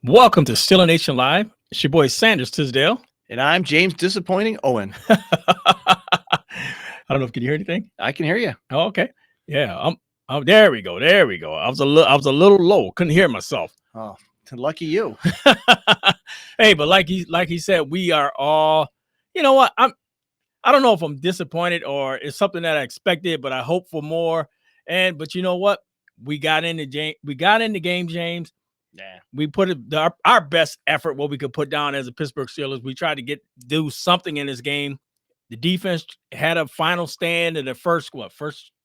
Welcome to Still a Nation Live. It's your boy Sanders Tisdale. And I'm James Disappointing Owen. I don't know if can you hear anything. I can hear you. Oh, okay. Yeah. There we go. There we go. I was a little low. Couldn't hear myself. Oh, lucky you. Hey, but like he said, we are all. You know what? I don't know if I'm disappointed or it's something that I expected, but I hope for more. But you know what? We got in the game, James. Yeah. We put our best effort, what we could put down as a Pittsburgh Steelers. We tried to do something in this game. The defense had a final stand in the first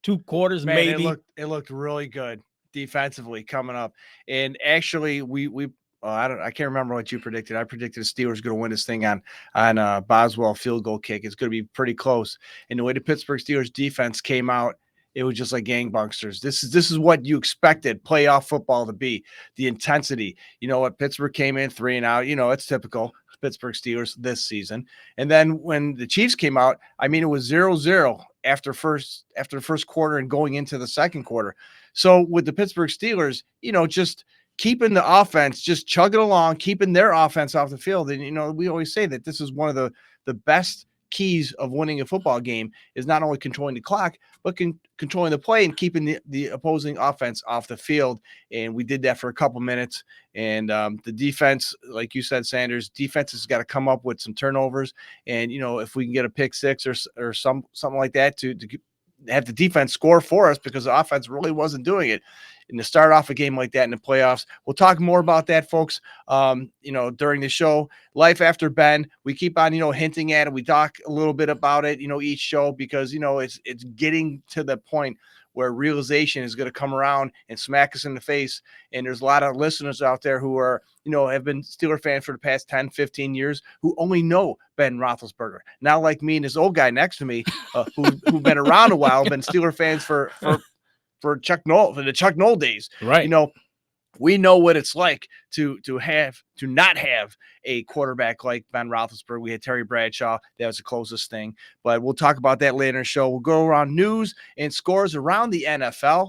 two quarters, Man, maybe. It looked really good defensively coming up. And actually, I can't remember what you predicted. I predicted the Steelers going to win this thing on Boswell field goal kick. It's going to be pretty close. And the way the Pittsburgh Steelers defense came out, it was just like gangbusters. This is what you expected playoff football to be. The intensity. You know what? Pittsburgh came in 3 and out. You know, it's typical Pittsburgh Steelers this season. And then when the Chiefs came out, I mean, it was 0-0 after the first quarter and going into the second quarter. So with the Pittsburgh Steelers, you know, just keeping the offense, just chugging along, keeping their offense off the field. And, you know, we always say that this is one of the best keys of winning a football game is not only controlling the clock, but controlling the play and keeping the opposing offense off the field. And we did that for a couple minutes. And the defense, like you said, Sanders, defense has got to come up with some turnovers. And, you know, if we can get a pick six or something like that to have the defense score for us, because the offense really wasn't doing it. And to start off a game like that in the playoffs, we'll talk more about that, folks. You know, during the show, Life After Ben, we keep on, you know, hinting at it. We talk a little bit about it, you know, each show, because, you know, it's getting to the point where realization is going to come around and smack us in the face. And there's a lot of listeners out there who are, you know, have been Steeler fans for the past 10, 15 years who only know Ben Roethlisberger. Now, like me and this old guy next to me, who've been around a while, been Steeler fans for Chuck Noll days. Right. You know, we know what it's like to not have a quarterback like Ben Roethlisberger. We had Terry Bradshaw. That was the closest thing. But we'll talk about that later in the show. We'll go around news and scores around the NFL.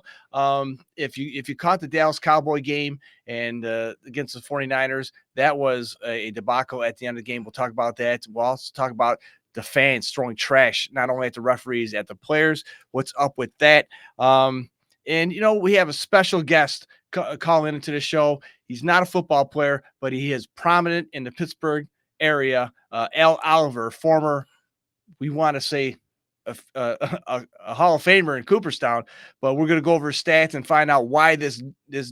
If you caught the Dallas Cowboy game and against the 49ers, that was a debacle at the end of the game. We'll talk about that. We'll also talk about the fans throwing trash, not only at the referees, at the players. What's up with that? And, you know, we have a special guest calling into the show. He's not a football player, but he is prominent in the Pittsburgh area. Al Oliver, former, we want to say, a Hall of Famer in Cooperstown, but we're going to go over his stats and find out why this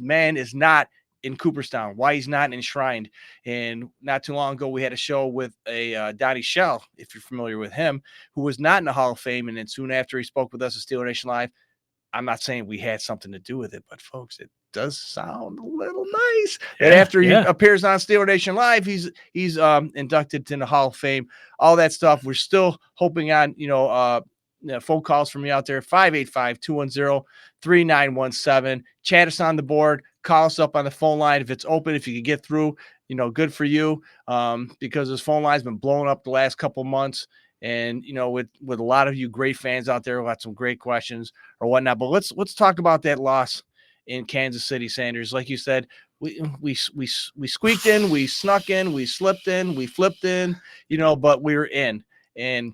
man is not in Cooperstown, why he's not enshrined. And not too long ago, we had a show with a Donnie Shell, if you're familiar with him, who was not in the Hall of Fame. And then soon after he spoke with us at Steeler Nation Live, I'm not saying we had something to do with it, but folks, it does sound a little nice. Yeah, and after he appears on Steeler Nation Live, he's inducted in the Hall of Fame, all that stuff. We're still hoping on, phone calls from you out there, 585-210-3917. Chat us on the board, call us up on the phone line if it's open, if you can get through, you know, good for you, because this phone line's been blowing up the last couple months. And, you know, with a lot of you great fans out there who got some great questions or whatnot. But let's talk about that loss in Kansas City, Sanders. Like you said, we squeaked in, we snuck in, we slipped in, we flipped in, you know, but we were in. And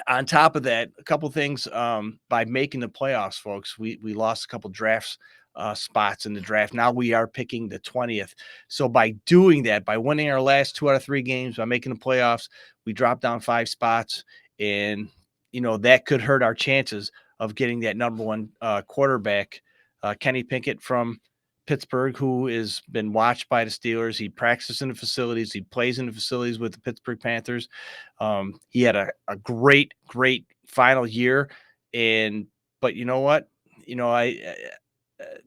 on top of that, a couple things by making the playoffs, folks, we lost a couple drafts. Spots in the draft. Now we are picking the 20th. So by doing that, by winning our last 2 out of 3 games, by making the playoffs, we dropped down 5 spots. And, you know, that could hurt our chances of getting that number 1 quarterback, Kenny Pickett from Pittsburgh, who has been watched by the Steelers. He practices in the facilities. He plays in the facilities with the Pittsburgh Panthers. He had a great final year. But you know what? You know,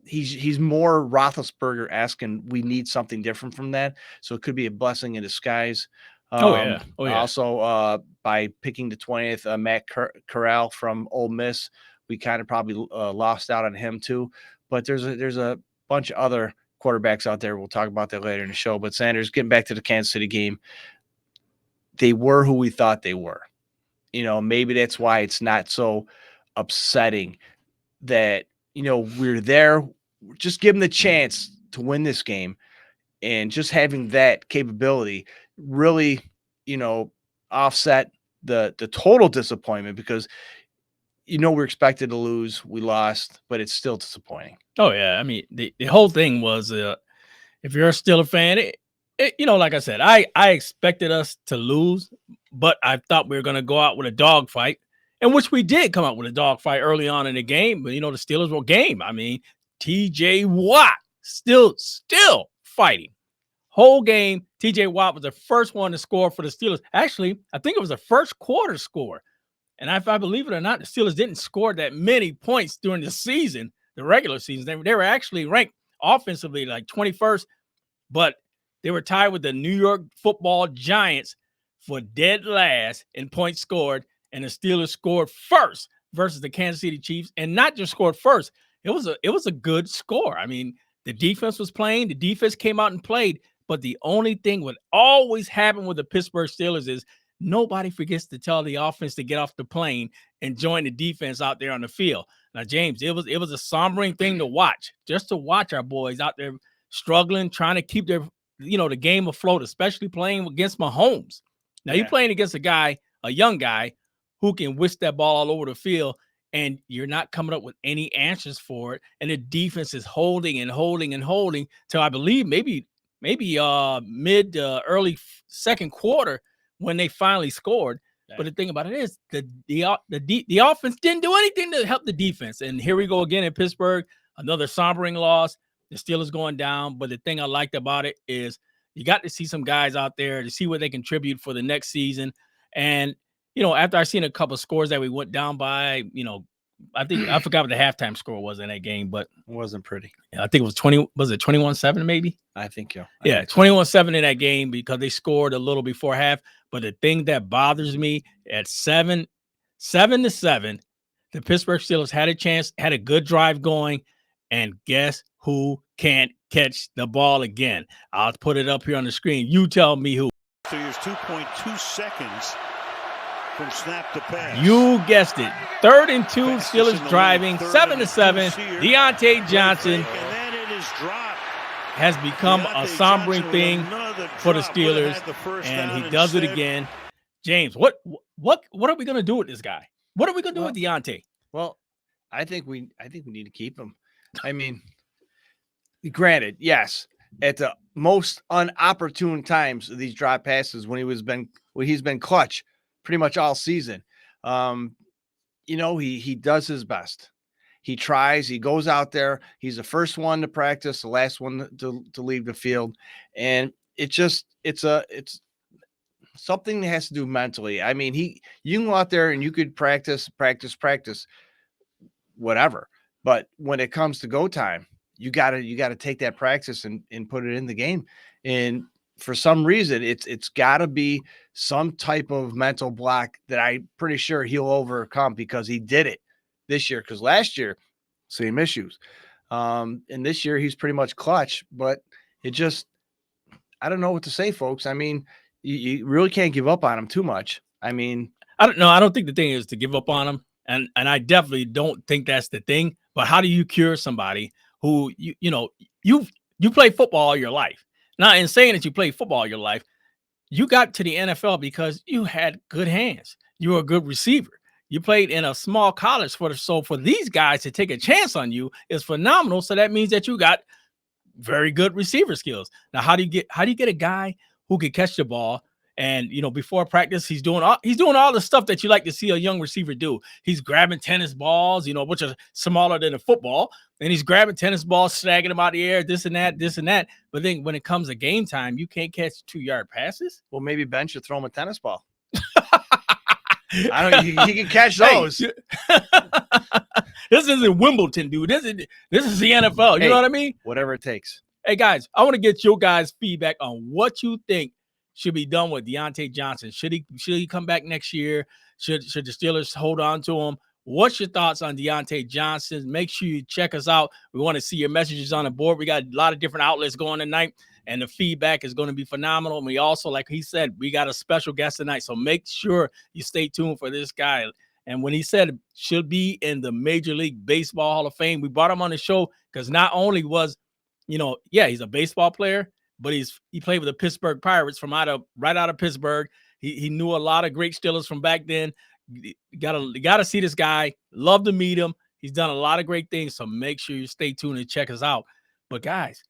he's more Roethlisberger-esque, and we need something different from that. So it could be a blessing in disguise. Also, by picking the 20th, Matt Corral from Ole Miss, we kind of probably lost out on him too. But there's a bunch of other quarterbacks out there. We'll talk about that later in the show. But Sanders, getting back to the Kansas City game, they were who we thought they were. You know, maybe that's why it's not so upsetting that, you know, we're there. Just give them the chance to win this game. And just having that capability really, offset the total disappointment because we're expected to lose, we lost, but it's still disappointing. Oh yeah, I mean the whole thing was if you're still a fan, like I said, I expected us to lose, but I thought we were going to go out with a dogfight, in which we did come out with a dogfight early on in the game. But the Steelers were game. I mean, T.J. Watt still fighting whole game. T.J. Watt was the first one to score for the Steelers. Actually, I think it was the first quarter score. And if I believe it or not, the Steelers didn't score that many points during the season, the regular season. They were actually ranked offensively like 21st, but they were tied with the New York Football Giants for dead last in points scored, and the Steelers scored first versus the Kansas City Chiefs, and not just scored first. It was a good score. I mean, the defense was playing. The defense came out and played, but the only thing would always happen with the Pittsburgh Steelers is nobody forgets to tell the offense to get off the plane and join the defense out there on the field. Now, James, it was a sombering thing to watch, just to watch our boys out there struggling, trying to keep their, the game afloat, especially playing against Mahomes. Now you're playing against a young guy who can whisk that ball all over the field, and you're not coming up with any answers for it. And the defense is holding and holding and holding till I believe maybe mid early second quarter when they finally scored. But the thing about it is the offense didn't do anything to help the defense. And here we go again in Pittsburgh, another sombering loss. The Steelers going down. But the thing I liked about it is you got to see some guys out there to see what they contribute for the next season. And, after I seen a couple of scores that we went down by, I think I forgot what the halftime score was in that game, but it wasn't pretty. I think it was 21-7 maybe? I think so. Yeah, 21-7 in that game because they scored a little before half. But the thing that bothers me at 7-7, the Pittsburgh Steelers had a chance, had a good drive going, and guess who can't catch the ball again? I'll put it up here on the screen. You tell me who. So here's 2.2 seconds from snap to pass. You guessed it. 3rd and 2, Steelers driving, 7-7. Deontay Johnson has become a sombering thing for the Steelers, and he does it again. James, what are we going to do with this guy? What are we going to do with Deontay? Well, I think we need to keep him. I mean, granted, yes, at the most unopportune times of these drop passes when he's been clutch pretty much all season. He does his best. He tries, he goes out there. He's the first one to practice, the last one to leave the field. And it's something that has to do mentally. I mean, you can go out there and you could practice, whatever. But when it comes to go time, you gotta take that practice and put it in the game. And for some reason, it's gotta be some type of mental block that I'm pretty sure he'll overcome because he did it this year. Because last year, same issues. And this year he's pretty much clutch, but I don't know what to say, folks. I mean, you really can't give up on him too much. I mean, I don't know. I don't think the thing is to give up on him. And I definitely don't think that's the thing. But how do you cure somebody who you play football all your life? Now, in saying that you play football all your life, you got to the NFL because you had good hands. You were a good receiver. You played in a small college so for these guys to take a chance on you is phenomenal. So that means that you got very good receiver skills. Now, how do you get a guy who can catch the ball? And before practice, he's doing all the stuff that you like to see a young receiver do. He's grabbing tennis balls, which are smaller than a football, and he's grabbing tennis balls, snagging them out of the air, this and that. But then when it comes to game time, you can't catch 2-yard passes. Well, maybe Ben should throw him a tennis ball. I don't. He can catch those. This isn't Wimbledon, dude. This is the NFL. You know what I mean? Whatever it takes. Hey guys, I want to get your guys' feedback on what you think should be done with Deontay Johnson. Should he come back next year? Should the Steelers hold on to him? What's your thoughts on Deontay Johnson? Make sure you check us out. We want to see your messages on the board. We got a lot of different outlets going tonight, and the feedback is going to be phenomenal. And we also, like he said, we got a special guest tonight. So make sure you stay tuned for this guy. And when he said should be in the Major League Baseball Hall of Fame, we brought him on the show because not only was, he's a baseball player, but he played with the Pittsburgh Pirates from right out of Pittsburgh. He knew a lot of great Steelers from back then. You gotta see this guy. Love to meet him. He's done a lot of great things. So make sure you stay tuned and check us out. But guys,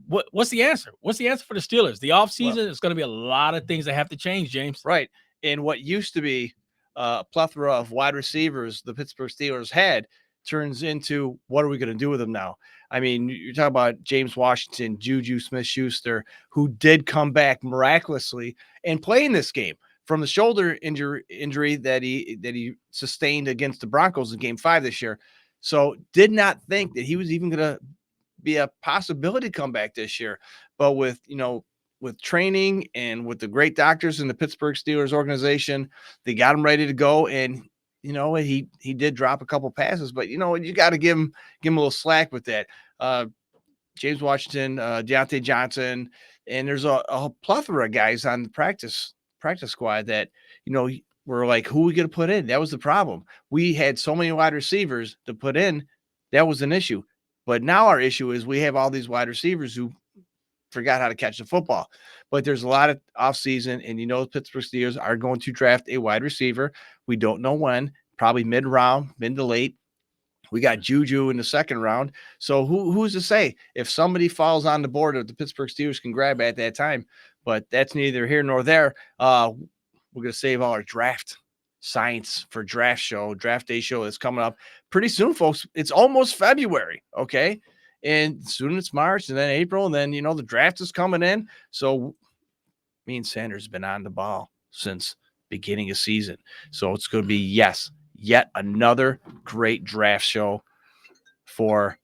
what's the answer? What's the answer for the Steelers? The offseason is going to be a lot of things that have to change, James. Right. And what used to be a plethora of wide receivers the Pittsburgh Steelers had turns into, what are we going to do with them now? I mean, you're talking about James Washington, Juju Smith-Schuster, who did come back miraculously and play in this game from the shoulder injury that he sustained against the Broncos in Game 5 this year. So did not think that he was even going to be a possibility to come back this year. But with training and with the great doctors in the Pittsburgh Steelers organization, they got him ready to go. And he did drop a couple passes, but you got to give him a little slack with that. James Washington, Deontay Johnson, and there's a plethora of guys on the practice squad that we're like, who are we going to put in? That was the problem. We had so many wide receivers to put in. That was an issue. But now our issue is we have all these wide receivers who forgot how to catch the football. But there's a lot of offseason, and the Pittsburgh Steelers are going to draft a wide receiver. We don't know when, probably mid to late. We got Juju in the second round. So who's to say if somebody falls on the board that the Pittsburgh Steelers can grab at that time? But that's neither here nor there. We're going to save all our draft science for draft day show that's coming up pretty soon, folks. It's almost February, okay? And soon it's March, and then April, and then the draft is coming in. So me and Sanders have been on the ball since beginning of season. So it's going to be, yet another great draft show for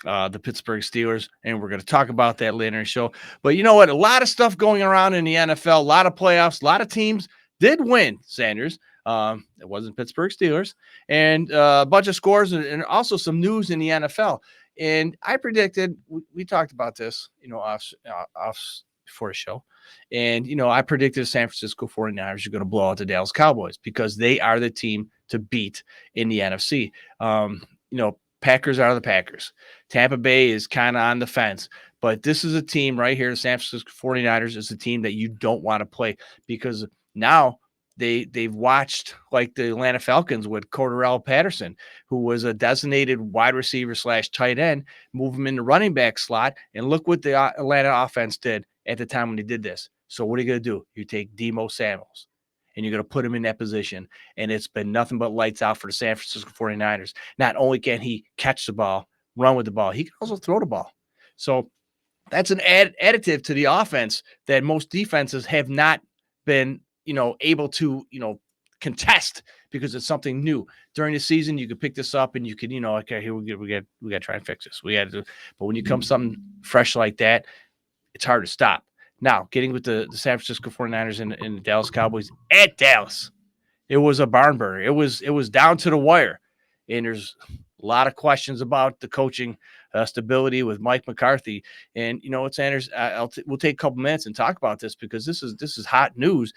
the Pittsburgh Steelers, and we're going to talk about that later in the show. But you know what? A lot of stuff going around in the NFL, a lot of playoffs, a lot of teams did win, Sanders. It wasn't Pittsburgh Steelers, and a bunch of scores and also some news in the NFL. And I predicted, we talked about this, off before the show. And, I predicted the San Francisco 49ers are going to blow out the Dallas Cowboys because they are the team to beat in the NFC. Packers are the Packers. Tampa Bay is kind of on the fence. But this is a team right here, the San Francisco 49ers is a team that you don't want to play because now they've watched like the Atlanta Falcons with Cordarrelle Patterson, who was a designated wide receiver / tight end, move him in the running back slot, and look what the Atlanta offense did at the time when he did this. So what are you going to do? You take Deebo Samuels, and you're going to put him in that position, and it's been nothing but lights out for the San Francisco 49ers. Not only can he catch the ball, run with the ball, he can also throw the ball. So that's an additive to the offense that most defenses have not been able to, contest because it's something new. During the season, you could pick this up and you could, okay, here we got to try and fix this. We got to do, but when you come something fresh like that, it's hard to stop. Now, getting with the San Francisco 49ers and the Dallas Cowboys at Dallas, it was a barn burner. It was down to the wire, and there's a lot of questions about the coaching stability with Mike McCarthy. And what, Sanders, we'll take a couple minutes and talk about this because this is hot news.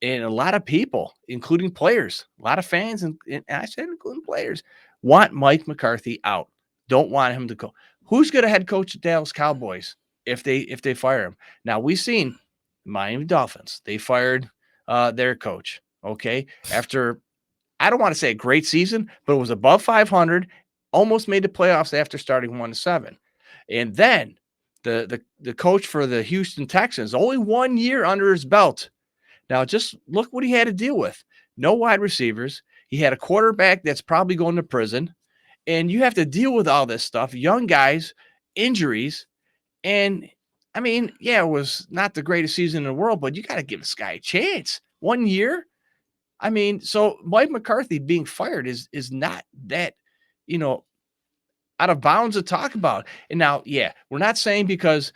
And a lot of people, including players, a lot of fans, and I said including players, want Mike McCarthy out. Don't want him to go. Who's going to head coach the Dallas Cowboys if they fire him? Now, we've seen Miami Dolphins. They fired their coach, okay, after, I don't want to say a great season, but it was above 500, almost made the playoffs after starting 1-7. And then the coach for the Houston Texans, only 1 year under his belt. Now, just look what he had to deal with. No wide receivers. He had a quarterback that's probably going to prison. And you have to deal with all this stuff. Young guys, injuries. And, I mean, it was not the greatest season in the world, but you got to give this guy a chance. 1 year? I mean, so Mike McCarthy being fired is not that, out of bounds to talk about. And now, we're not saying because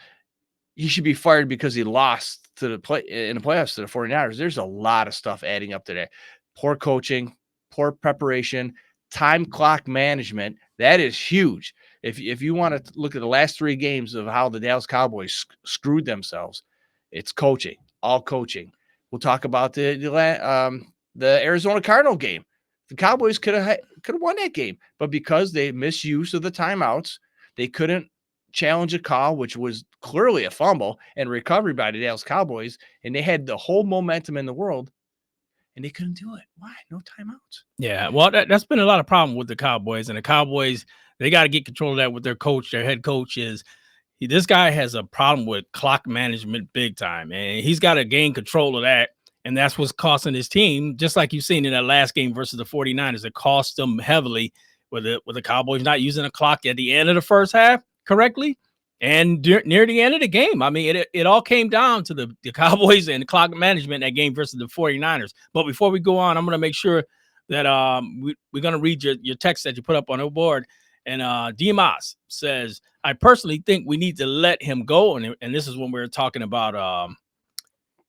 he should be fired because he lost in the playoffs to the 49ers. There's a lot of stuff adding up to that. Poor coaching, poor preparation, time clock management. That is huge. If you want to look at the last 3 games of how the Dallas Cowboys screwed themselves, it's coaching, all coaching. We'll talk about the Arizona Cardinal game. The Cowboys could have won that game, but because they misuse of the timeouts, they couldn't challenge a call, which was clearly a fumble and recovery by the Dallas Cowboys, and they had the whole momentum in the world, and they couldn't do it. Why? No timeouts. Yeah, well, that's been a lot of problem with the Cowboys, and the Cowboys, they got to get control of that with their coach. Their head coach is this guy has a problem with clock management big time, and he's got to gain control of that. And that's what's costing his team, just like you've seen in that last game versus the 49ers. It cost them heavily with the Cowboys not using the clock at the end of the first half correctly and near the end of the game. I mean, it all came down to the Cowboys and the clock management in that game versus the 49ers. But before we go on, I'm going to make sure that we're going to read your text that you put up on the board. And Dimas says, I personally think we need to let him go. And this is when we were talking about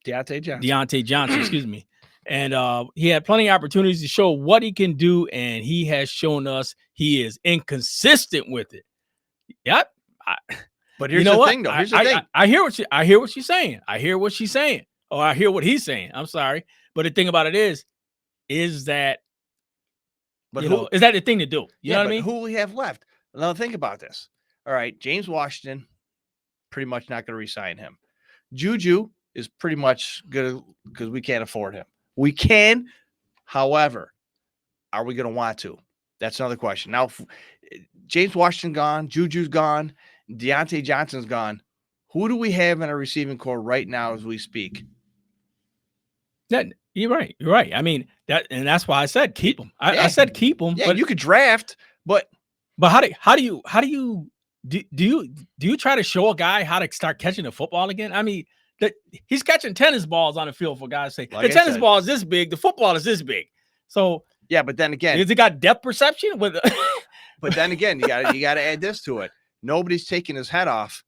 Deontay Johnson, excuse me. And he had plenty of opportunities to show what he can do, and he has shown us he is inconsistent with it. Yep. But here's the thing, though. Here's the thing. I hear what she's saying. I hear what she's saying. Or I hear what he's saying. I'm sorry. But the thing about it is that, is that the thing to do? You know what I mean? Who we have left? Now think about this. All right, James Washington, pretty much not going to re-sign him. Juju is pretty much good because we can't afford him. We can, however, are we going to want to? That's another question. Now, James Washington gone, Juju's gone, Deontay Johnson's gone. Who do we have in our receiving core right now as we speak? You're right. You're right. I mean, that's why I said keep him. I said keep him. Yeah, but you could draft, but how do you try to show a guy how to start catching the football again? I mean, he's catching tennis balls on the field, for God's sake. The tennis ball is this big, the football is this big. So yeah, but then again, has it got depth perception with? But then again, you got to add this to it. Nobody's taking his head off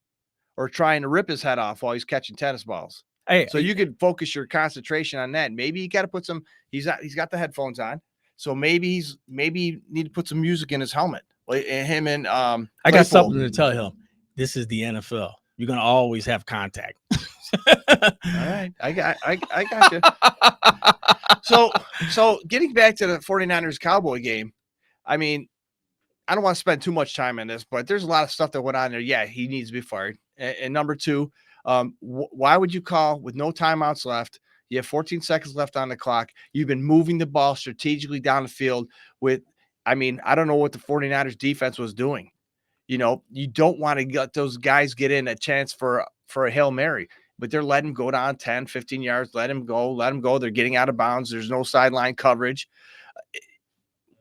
or trying to rip his head off while he's catching tennis balls. Hey, so you could focus your concentration on that. Maybe you got to put some. He's got the headphones on, so maybe you need to put some music in his helmet. Like him and I got something to tell him. This is the NFL. You're gonna always have contact. All right, I got you. So getting back to the 49ers Cowboy game, I mean, I don't want to spend too much time on this, but there's a lot of stuff that went on there. Yeah, he needs to be fired. And number two, why would you call with no timeouts left? You have 14 seconds left on the clock. You've been moving the ball strategically down the field with, I mean, I don't know what the 49ers defense was doing. You know, you don't want to get those guys get in a chance for a Hail Mary, but they're letting him go down 10, 15 yards. Let him go. They're getting out of bounds. There's no sideline coverage.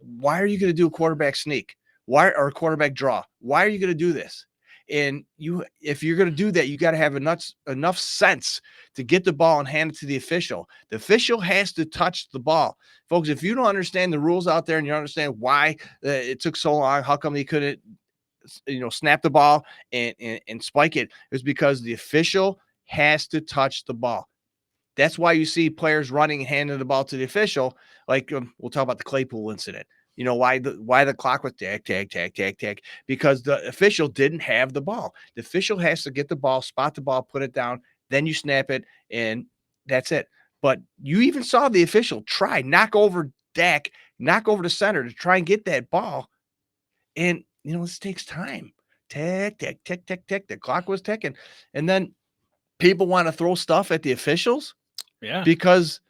Why are you going to do a quarterback sneak? Or a quarterback draw? Why are you going to do this? And if you're going to do that, you got to have enough sense to get the ball and hand it to the official. The official has to touch the ball. Folks, if you don't understand the rules out there and you don't understand why it took so long, how come they couldn't, snap the ball and spike it, is because the official has to touch the ball. That's why you see players running and handing the ball to the official. Like we'll talk about the Claypool incident. You know why the clock was tag, because the official didn't have the ball. The official has to get the ball, spot the ball, put it down, then you snap it, and that's it. But you even saw the official try knock over Dak, knock over the center to try and get that ball. And this takes time. Tick. The clock was ticking, and then people want to throw stuff at the officials, because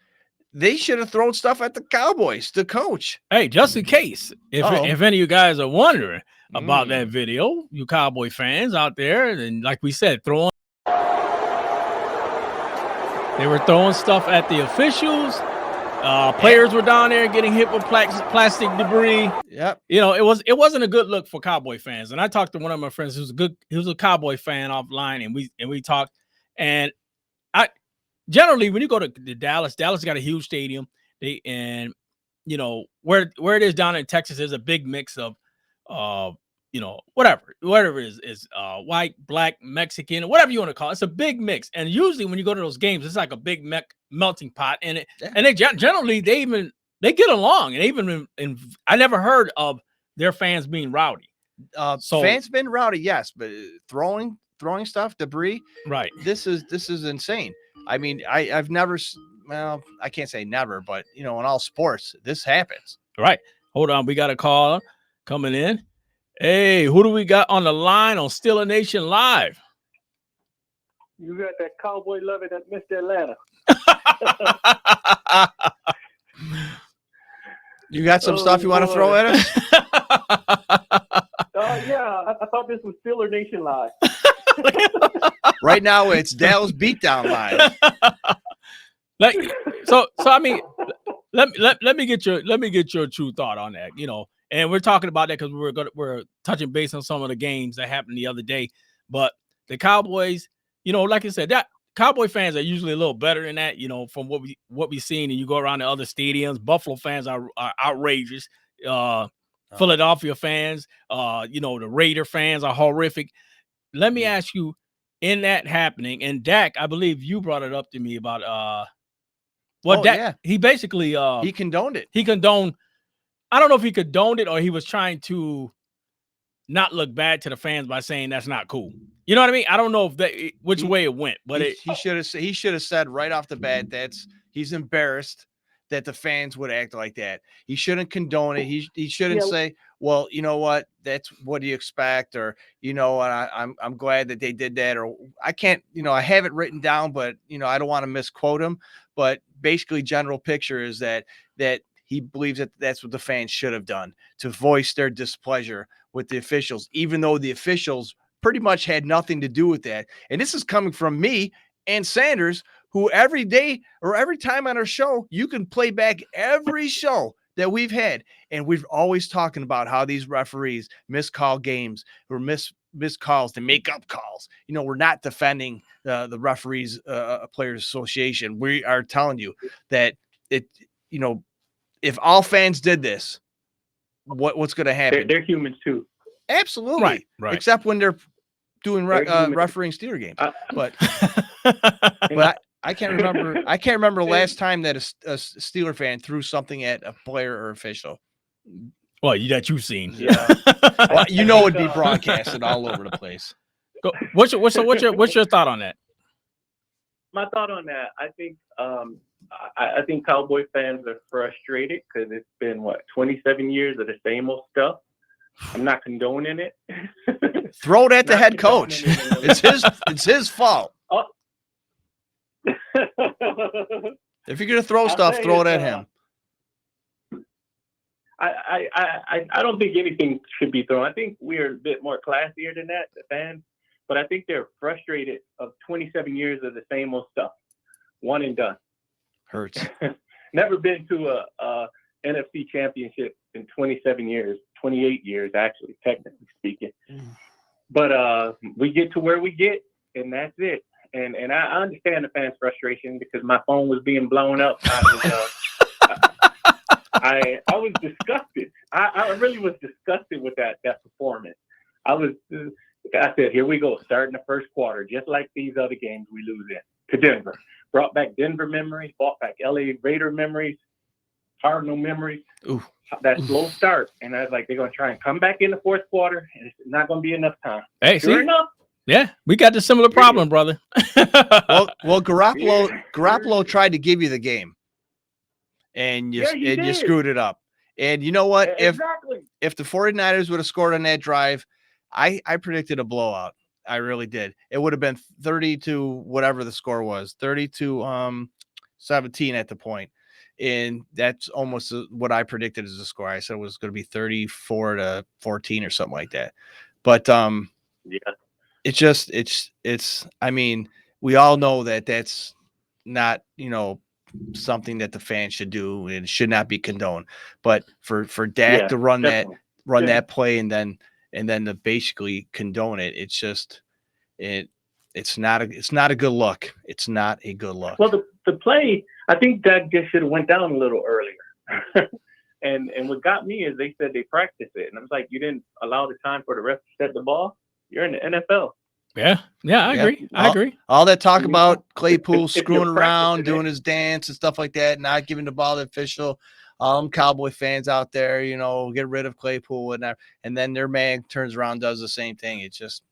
they should have thrown stuff at the Cowboys, the coach. Hey, just in case, if any of you guys are wondering about that video, you Cowboy fans out there, and like we said, they were throwing stuff at the officials. Players were down there getting hit with plastic debris. Yep. It wasn't a good look for Cowboy fans. And I talked to one of my friends he was a Cowboy fan offline, and we talked. And generally, when you go to Dallas got a huge stadium. Where it is down in Texas, there's a big mix of, whatever it is white, black, Mexican, whatever you want to call it. It's a big mix. And usually when you go to those games, it's like a big melting pot. And they generally, they get along. And even I never heard of their fans being rowdy. Fans been rowdy, yes, but throwing stuff, debris. Right. This is insane. I mean, I've never, well, I can't say never, but in all sports, this happens. Right. Hold on. We got a call coming in, Hey, who do we got on the line on Steeler Nation Live? You got that cowboy loving that Mr. Atlanta. You got some stuff you want to throw at us? Yeah, I thought this was Steeler Nation Live. Right now, it's Dallas Beatdown Live. So I mean, let me get your true thought on that. And we're talking about that because we're touching base on some of the games that happened the other day. But the Cowboys, like I said, that Cowboy fans are usually a little better than that. From what we've seen, and you go around to other stadiums, Buffalo fans are outrageous. Philadelphia fans, the Raider fans are horrific. Let me ask you, in that happening, and Dak, I believe you brought it up to me about Dak, he basically he condoned it. He condoned. I don't know if he condoned it or he was trying to not look bad to the fans by saying that's not cool. You know what I mean? I don't know which way it went, but he should have said right off the bat he's embarrassed that the fans would act like that. He shouldn't condone it. He shouldn't say, well, you know what, that's what do you expect, or I'm glad that they did that, or I can't, I have it written down, but I don't want to misquote him. But basically, general picture is that he believes that that's what the fans should have done, to voice their displeasure with the officials, even though the officials pretty much had nothing to do with that. And this is coming from me and Sanders, who every day or every time on our show, you can play back every show that we've had. And we've always talking about how these referees miscall games or miss calls to make up calls. We're not defending the referees, Players Association. We are telling you that if all fans did this, what's going to happen? They're humans too. Absolutely. Right. Except when they're doing refereeing Steeler games. But I can't remember. I can't remember the last time that a Steeler fan threw something at a player or official. Well, that you've seen. Yeah. Well, it'd be broadcasted all over the place. What's your thought on that? My thought on that, I think I think Cowboy fans are frustrated because it's been 27 years of the same old stuff. I'm not condoning it. Throw it at the head coach. It's his fault. Oh. If you're gonna throw stuff, throw it at him. I don't think anything should be thrown. I think we're a bit more classier than that, the fans. But I think they're frustrated of 27 years of the same old stuff. One and done. Hurts. Never been to a NFC championship in 27 years, 28 years, actually, technically speaking. But we get to where we get, and that's it. And I understand the fans' frustration because my phone was being blown up. I was disgusted. I really was disgusted with that performance. I said, here we go, starting the first quarter, just like these other games we lose in, to Denver. Brought back Denver memories, brought back LA Raider memories, Cardinal memories. Ooh. That slow start. And I was like, they're going to try and come back in the fourth quarter, and it's not going to be enough time. Hey, sure enough. Yeah, we got the similar problem, brother. well, Garoppolo tried to give you the game, and you screwed it up. And you know what? Exactly. If the 49ers would have scored on that drive, I predicted a blowout. I really did. It would have been 30 to whatever the score was, 30 to 17 at the point. And that's almost what I predicted as a score. I said it was going to be 34 to 14 or something like that. But yeah. It's I mean, we all know that that's not, something that the fans should do and should not be condoned. But for Dak to run that play and then to basically condone it, it's just it's not a good look. It's not a good look. Well, the play, I think Dak just should have went down a little earlier. and what got me is they said they practiced it, and I was like, you didn't allow the time for the ref to set the ball. You're in the NFL. Yeah, I agree. I agree. All that talk about Claypool screwing around, doing his dance and stuff like that, not giving the ball to the official. All them Cowboy fans out there, get rid of Claypool and then their man turns around and does the same thing. It just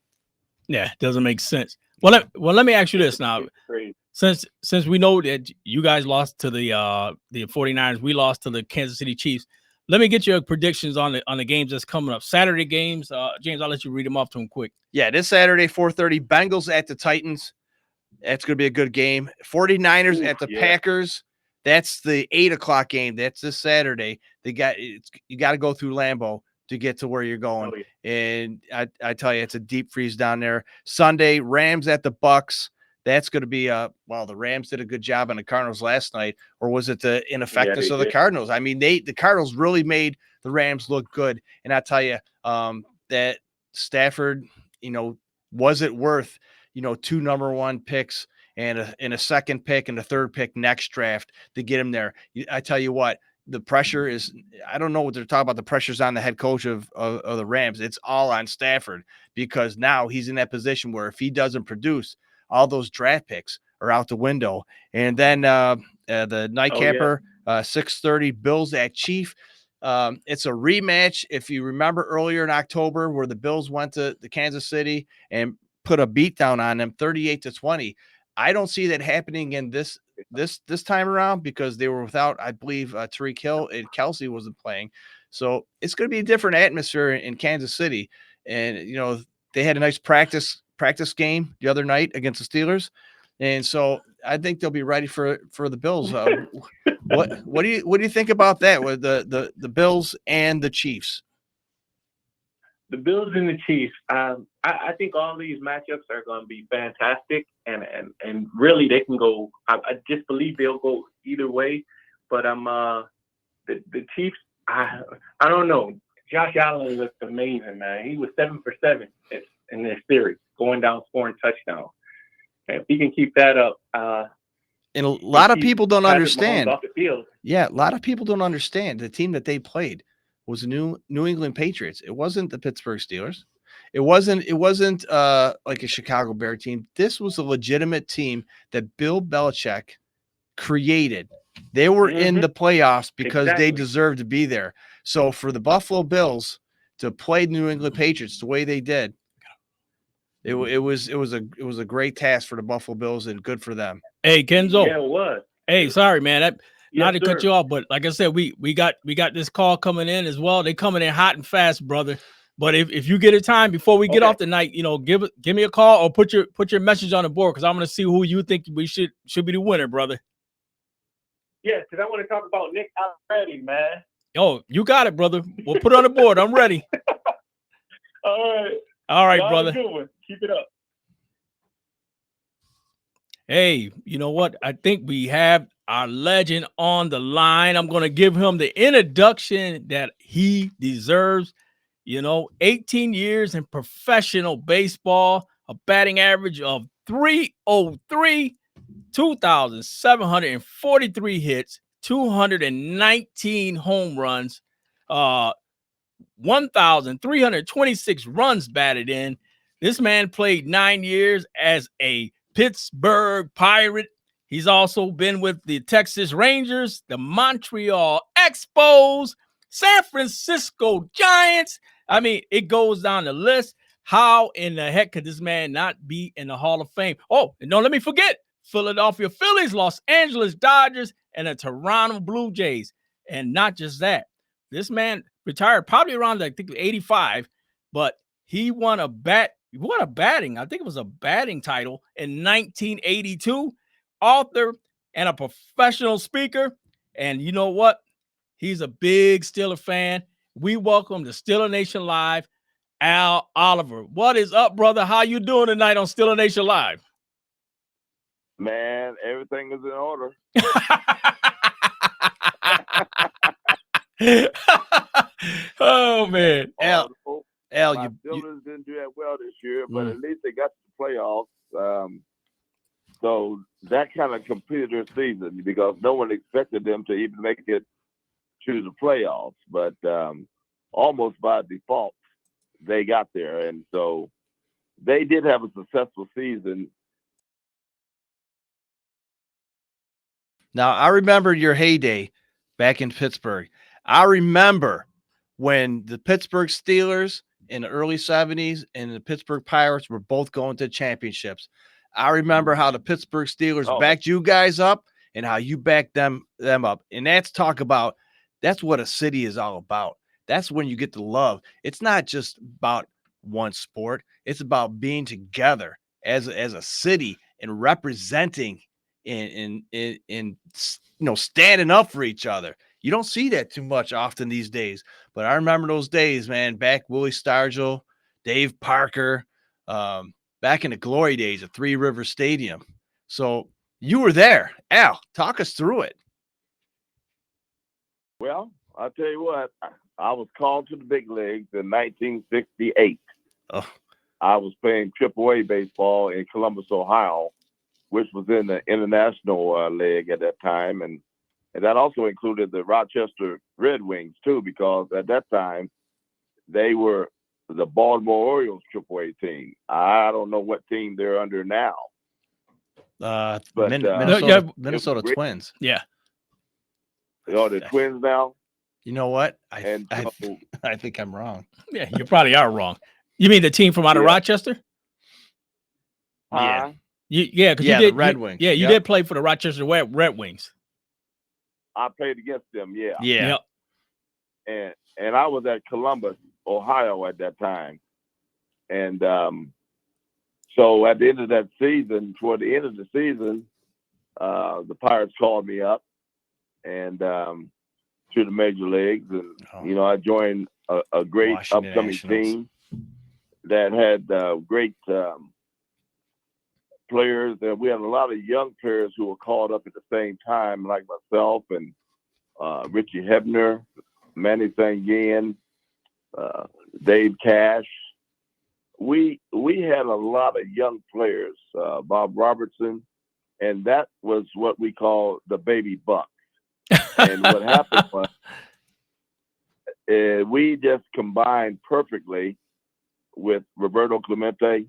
it doesn't make sense. Well, let me ask you this now. Since we know that you guys lost to the 49ers, we lost to the Kansas City Chiefs. let me get your predictions on the games that's coming up. Saturday games. James, I'll let you read them off to him quick. Yeah, this Saturday, 4:30, Bengals at the Titans. That's going to be a good game. 49ers at the Packers. That's the 8:00 game. That's this Saturday. You got to go through Lambeau to get to where you're going. Oh, yeah. And I tell you, it's a deep freeze down there. Sunday, Rams at the Bucks. That's going to be the Rams did a good job on the Cardinals last night, or was it the ineffectiveness of the Cardinals? I mean, the Cardinals really made the Rams look good. And I tell you, that Stafford, was it worth, 2 number 1 picks and a second pick and a third pick next draft to get him there? I tell you what, the pressure is, I don't know what they're talking about. The pressure's on the head coach of the Rams. It's all on Stafford, because now he's in that position where if he doesn't produce, all those draft picks are out the window. And then the nightcapper, 6:30, Bills at Chief. It's a rematch. If you remember earlier in October, where the Bills went to the Kansas City and put a beat down on them, 38-20. I don't see that happening in this time around, because they were without, I believe, Tyreek Hill, and Kelsey wasn't playing. So it's going to be a different atmosphere in Kansas City. And, they had a nice practice game the other night against the Steelers. And so I think they'll be ready for the Bills. What do you think about that with the Bills and the Chiefs? The Bills and the Chiefs. I think all these matchups are going to be fantastic, and really they can go. I just believe they'll go either way. But the Chiefs. I don't know. Josh Allen looked amazing, man. He was 7 for 7 in this series, going down scoring touchdowns. And if he can keep that up, and a lot of people don't understand. Off the field. Yeah, a lot of people don't understand. The team that they played was the New England Patriots. It wasn't the Pittsburgh Steelers. It wasn't like a Chicago Bear team. This was a legitimate team that Bill Belichick created. They were in the playoffs because they deserved to be there. So for the Buffalo Bills to play the New England Patriots the way they did, it was a great task for the Buffalo Bills, and good for them. Hey, Kenzo. Yeah, it was. Hey, sorry, man. Not to cut sir. you off, but like I said, we got this call coming in as well. They coming in hot and fast, brother. But if you get a time before we get off tonight, give me a call or put your message on the board, because I'm gonna see who you think we should be the winner, brother. Yeah, because I want to talk about Nick already, man. Oh, you got it, brother. We'll put it on the board. I'm ready. All right, brother. Good one. Keep it up. Hey, you know what? I think we have our legend on the line. I'm going to give him the introduction that he deserves. 18 years in professional baseball, a batting average of .303, 2,743 hits, 219 home runs, 1,326 runs batted in. This man played 9 years as a Pittsburgh Pirate. He's also been with the Texas Rangers, the Montreal Expos, San Francisco Giants. I mean, it goes down the list. How in the heck could this man not be in the Hall of Fame? Oh, and don't let me forget, Philadelphia Phillies, Los Angeles Dodgers, and the Toronto Blue Jays. And not just that, this man retired probably around, I think, 85, but he won a batting. I think it was a batting title in 1982. Author and a professional speaker. And you know what? He's a big Steeler fan. We welcome to Steeler Nation Live, Al Oliver. What is up, brother? How you doing tonight on Steeler Nation Live? Man, everything is in order. Oh, man. Al, my Steelers didn't do that well this year, but at least they got to the playoffs. So that kind of completed their season, because no one expected them to even make it to the playoffs. But almost by default, they got there. And so they did have a successful season. Now, I remember your heyday back in Pittsburgh. I remember when the Pittsburgh Steelers in the early 70s and the Pittsburgh Pirates were both going to championships. I remember how the Pittsburgh Steelers backed you guys up and how you backed them up. And that's talk about That's what a city is all about. That's when you get the love. It's not just about one sport. It's about being together as a city and representing and standing up for each other. You don't see that too much often these days. But I remember those days, man, back Willie Stargell, Dave Parker, back in the glory days of Three Rivers Stadium. So you were there. Al, talk us through it. Well, I'll tell you what, I was called to the big leagues in 1968. Oh. I was playing AAA baseball in Columbus, Ohio, which was in the International League at that time. And that also included the Rochester Red Wings, too, because at that time, they were the Baltimore Orioles AAA team. I don't know what team they're under now. But Minnesota Twins. Yeah. The Twins now. You know what? I think I'm wrong. Yeah, you probably are wrong. You mean the team from out of Rochester? Yeah. You did the Red Wings. Yeah, you did play for the Rochester Red Wings. I played against them. Yeah. Yeah. Yep. And I was at Columbus, Ohio at that time. And so at the end of that season, toward the end of the season, the Pirates called me up and to the major leagues. And, I joined a great Washington upcoming Nationals. team that had great players. We had a lot of young players who were called up at the same time, like myself and Richie Hebner, Manny Sanguin, Dave Cash. We had a lot of young players, Bob Robertson, and that was what we call the baby bucks. And what happened was we just combined perfectly with Roberto Clemente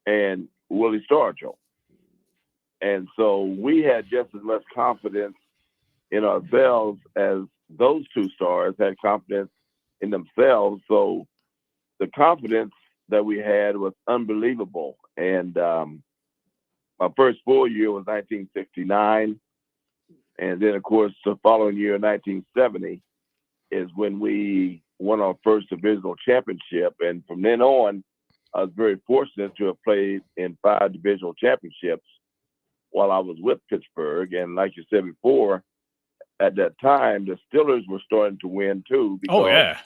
and Willie Stargell. And so we had just as much confidence in ourselves as those two stars had confidence in themselves. So the confidence that we had was unbelievable. And my first full year was 1969. And then, of course, the following year, 1970, is when we won our first divisional championship. And from then on, I was very fortunate to have played in 5 divisional championships while I was with Pittsburgh. And like you said before, at that time, the Steelers were starting to win too. Because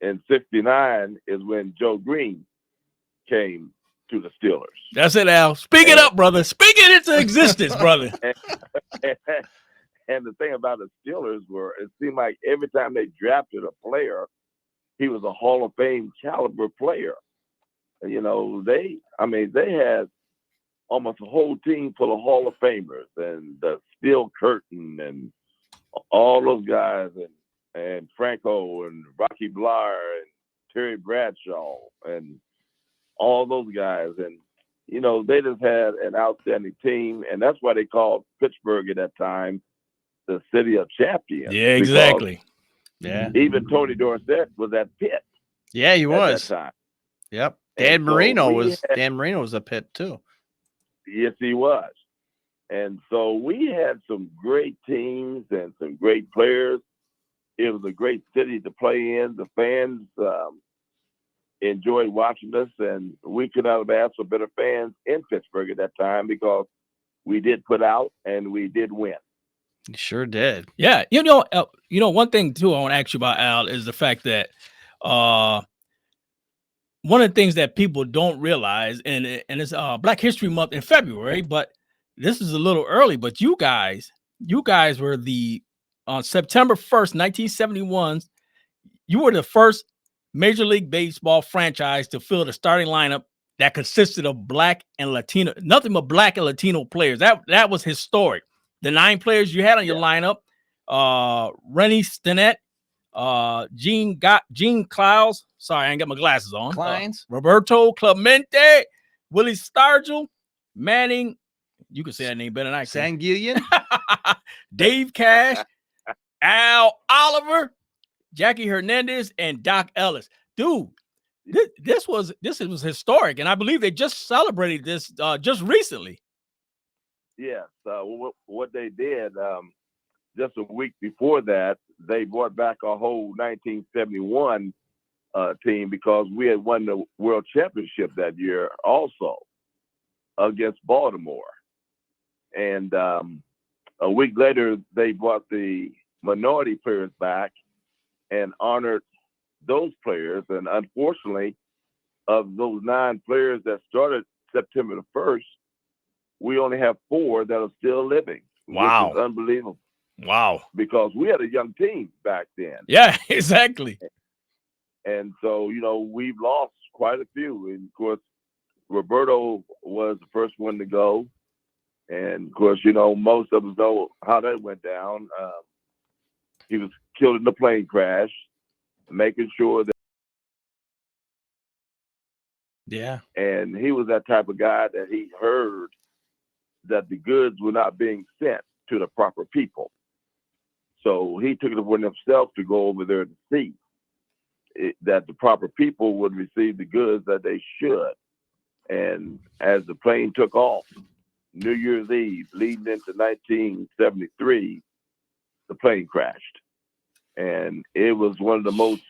in 69 is when Joe Green came to the Steelers. That's it, Al. Speak it up, brother. Speak it into existence, brother. And the thing about the Steelers it seemed like every time they drafted a player, he was a Hall of Fame caliber player. They had almost a whole team full of Hall of Famers, and Steel Curtin and all those guys, and Franco and Rocky Bleier and Terry Bradshaw and all those guys. And, they just had an outstanding team. And that's why they called Pittsburgh at that time the city of champions. Yeah, exactly. Yeah. Even Tony Dorsett was at Pitt. Yeah, he was. At that time. Yep. Dan Marino was a Pitt too. Yes, he was. And so we had some great teams and some great players. It was a great city to play in. The fans enjoyed watching us, and we could not have asked for better fans in Pittsburgh at that time because we did put out and we did win. You sure did. Yeah. One thing too I want to ask you about, Al, is the fact that one of the things that people don't realize, and it's Black History Month in February, but this is a little early, but you guys were on September 1st, 1971, you were the first Major League Baseball franchise to fill the starting lineup that consisted of Black and Latino, nothing but Black and Latino players. That was historic. The 9 players you had on your lineup, Rennie Stinnett, Gene Clowes. Sorry, I ain't got my glasses on. Roberto Clemente, Willie Stargell, Manning. You can say that name better than I can. Sanguillen, Dave Cash, Al Oliver, Jackie Hernandez, and Doc Ellis. Dude, this was historic, and I believe they just celebrated this just recently. Yes, what they did, just a week before that, they brought back our whole 1971 team because we had won the World Championship that year also against Baltimore. And a week later, they brought the minority players back and honored those players. And unfortunately, of those 9 players that started September the 1st, we only have 4 that are still living. Wow. Which is unbelievable. Wow. Because we had a young team back then. Yeah, exactly. And so, we've lost quite a few. And of course, Roberto was the first one to go. And of course, most of us know how that went down. He was killed in a plane crash, making sure that. Yeah. And he was that type of guy that he heard that the goods were not being sent to the proper people. So he took it upon himself to go over there to see that the proper people would receive the goods that they should. And as the plane took off, New Year's Eve, leading into 1973, the plane crashed. And it was one of the most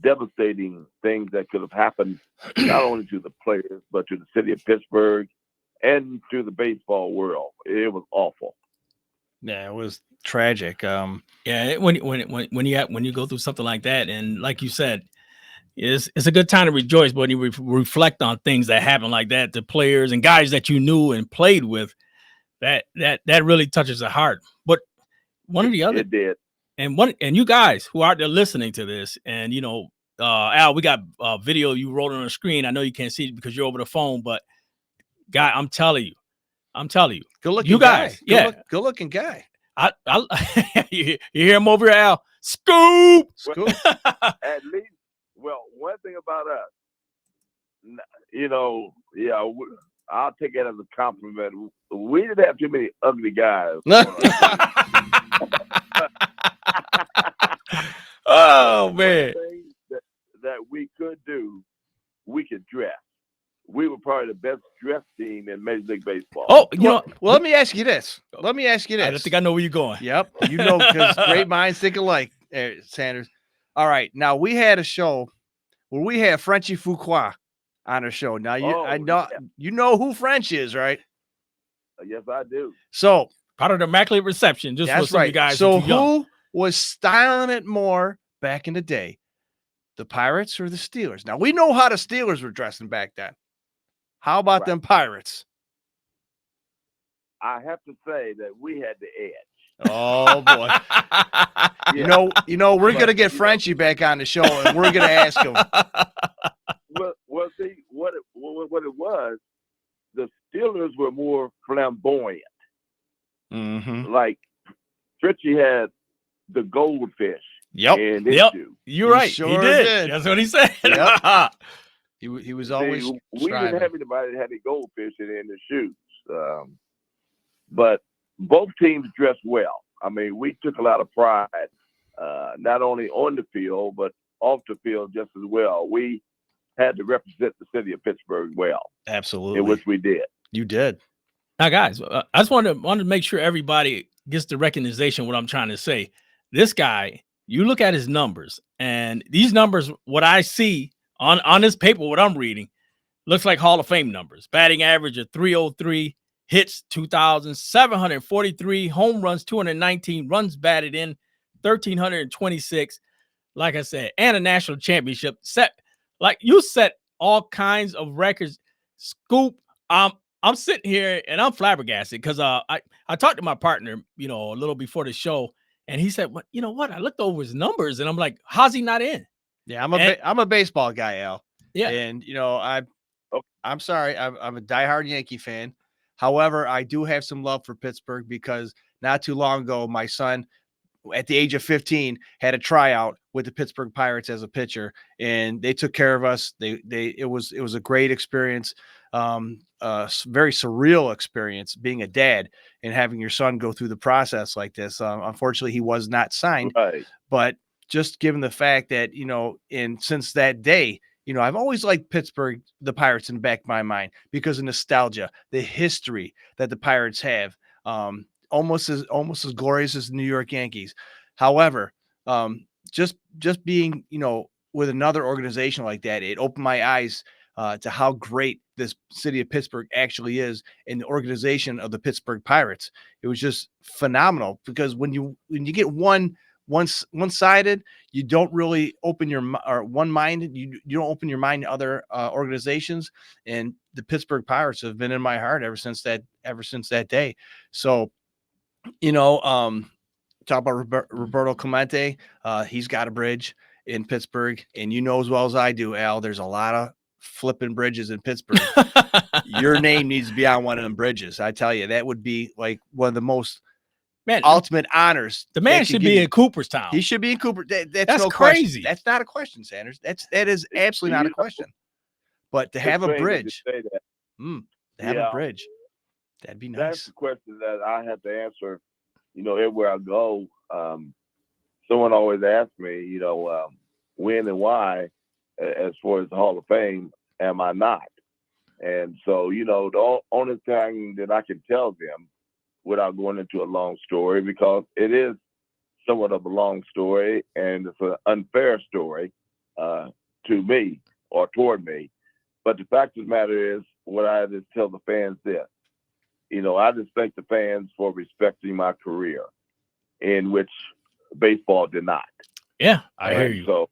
devastating things that could have happened, not only to the players, but to the city of Pittsburgh and to the baseball world. It was awful. Yeah, it was tragic. Yeah, when you go through something like that, and like you said, it's a good time to rejoice, but when you reflect on things that happen like that to players and guys that you knew and played with, that really touches the heart. But one of the other, it did. And you guys who are out there listening to this, and Al, we got a video you wrote on the screen. I know you can't see it because you're over the phone, but guy, I'm telling you, Good looking you guys, guy. Good looking guy. You hear him over here, Al? Scoop. At least, one thing about us, I'll take it as a compliment. We didn't have too many ugly guys. Oh man! That we could do, we could dress. We were probably the best dressed team in Major League Baseball. Oh, well, let me ask you this. I think I know where you're going. Yep, because great minds think alike, Sanders. All right, now we had a show where we had Frenchie Fuqua on our show. Now you know who French is, right? Yes, I do. So part of the Immaculate Reception, just for some of you guys. So who was styling it more back in the day, the Pirates or the Steelers? Now we know how the Steelers were dressing back then. How about them Pirates? I have to say that we had the edge. Oh boy! Yeah. We're gonna get Frenchie back on the show, and we're gonna ask him. Well, see what it was. The Steelers were more flamboyant. Mm-hmm. Like Fritchie had the goldfish. Yep. You're right. Sure he did. That's what he said. Yep. He was always. We didn't have anybody that had the goldfish in their shoes. But both teams dressed well. I mean, we took a lot of pride, not only on the field, but off the field just as well. We had to represent the city of Pittsburgh well. Absolutely. In which we did. You did. Now, guys, I just wanted to make sure everybody gets the recognition of what I'm trying to say. This guy, you look at his numbers, and these numbers, what I see on this paper, what I'm reading, looks like Hall of Fame numbers. Batting average of 303, hits 2,743, home runs 219, runs batted in 1,326. Like I said, and a national championship set. Like you set all kinds of records. Scoop, I'm sitting here and I'm flabbergasted because I talked to my partner, a little before the show, and he said, "What? You know what? I looked over his numbers, and I'm like, how's he not in?" Yeah, I'm a baseball guy, Al. Yeah, and I'm sorry, I'm a diehard Yankee fan. However, I do have some love for Pittsburgh because not too long ago, my son, at the age of 15, had a tryout with the Pittsburgh Pirates as a pitcher, and they took care of us. It was a great experience, very surreal experience being a dad and having your son go through the process like this. Unfortunately, he was not signed, right. But just given the fact that, and since that day, I've always liked Pittsburgh, the Pirates, in the back of my mind because of nostalgia, the history that the Pirates have. almost as glorious as the New York Yankees. However, just being, with another organization like that, it opened my eyes to how great this city of Pittsburgh actually is, and the organization of the Pittsburgh Pirates. It was just phenomenal, because when you get one-sided, you don't really open or one-minded. You don't open your mind to other organizations, and the Pittsburgh Pirates have been in my heart ever since that day. So, talk about Roberto Clemente. He's got a bridge in Pittsburgh, and you know as well as I do, Al, there's a lot of flipping bridges in Pittsburgh. Your name needs to be on one of them bridges. I tell you, that would be like one of the most ultimate honors. The man should be in Cooperstown. He should be in Cooper. That's no crazy. Question. That's not a question, Sanders. That is absolutely not a question. But to have a bridge, have a bridge, that'd be nice. That's the question that I have to answer. Everywhere I go, someone always asks me, when and why, as far as the Hall of Fame, am I not? And so, the only thing that I can tell them, without going into a long story, because it is somewhat of a long story and it's an unfair story to me or toward me. But the fact of the matter is, what I just tell the fans this, I just thank the fans for respecting my career, in which baseball did not. Yeah, I hear you. So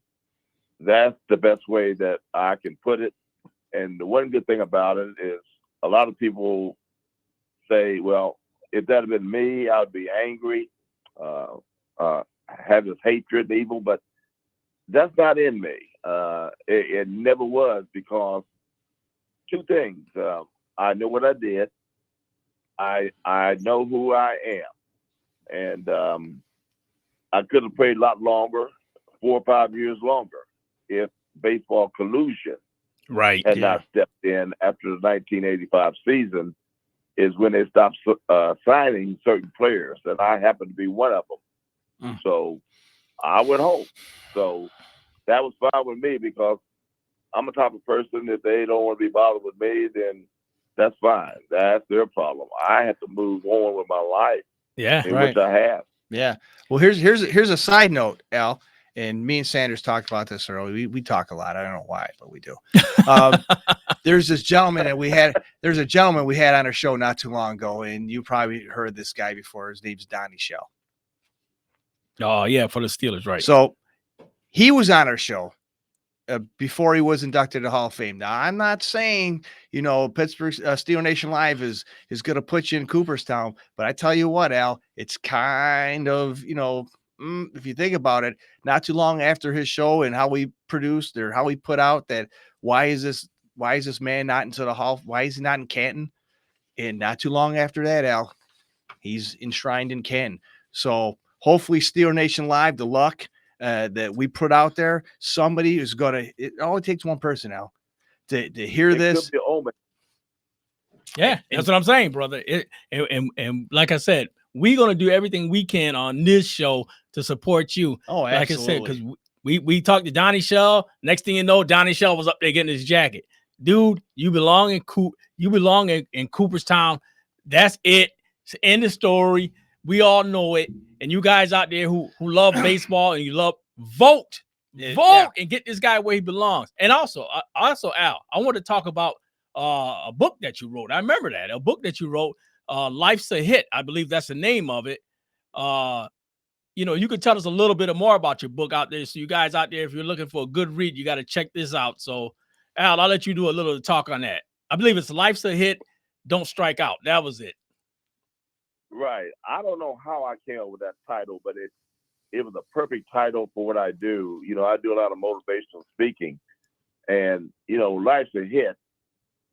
that's the best way that I can put it. And the one good thing about it is, a lot of people say, well, if that had been me, I would be angry, have this hatred, evil, but that's not in me. It never was, because two things. I know what I did. I know who I am. And I could have played a lot longer, 4 or 5 years longer, if baseball collusion had not stepped in after the 1985 season, is when they stopped signing certain players, and I happened to be one of them. So I went home. So that was fine with me, because I'm the type of person, if they don't want to be bothered with me, then that's fine. That's their problem. I have to move on with my life. Which I have. Yeah. Well, here's a side note, Al, and me and Sanders talked about this earlier. We talk a lot. I don't know why, but we do. There's this gentleman that we had. There's a gentleman we had on our show not too long ago, and you probably heard this guy before. His name's Donnie Shell. Oh yeah, for the Steelers, right? So he was on our show before he was inducted to the Hall of Fame. Now, I'm not saying, Pittsburgh Steeler Nation Live is going to put you in Cooperstown, but I tell you what, Al, it's kind of, if you think about it, not too long after his show and how we produced or how we put out that, why is this man not into the Hall? Why is he not in Canton? And not too long after that, Al, he's enshrined in Canton. So hopefully Steeler Nation Live, the luck that we put out there, somebody is it only takes one person now to hear this. Yeah, that's what I'm saying, brother. And like I said, we're gonna do everything we can on this show to support you. Oh, absolutely. Like I said, because we talked to Donnie Shell. Next thing you know, Donnie Shell was up there getting his jacket. Dude, you belong in Cooperstown. That's it. It's the end of the story. We all know it. And you guys out there who love baseball and you love vote and get this guy where he belongs. And also, Al, I want to talk about a book that you wrote. I remember that, a book that you wrote, Life's a Hit. I believe that's the name of it. You could tell us a little bit more about your book out there. So you guys out there, if you're looking for a good read, you got to check this out. So Al, I'll let you do a little talk on that. I believe it's Life's a Hit, Don't Strike Out. That was it. Right. I don't know how I came up with that title, but it was a perfect title for what I do. I do a lot of motivational speaking, and Life's a Hit.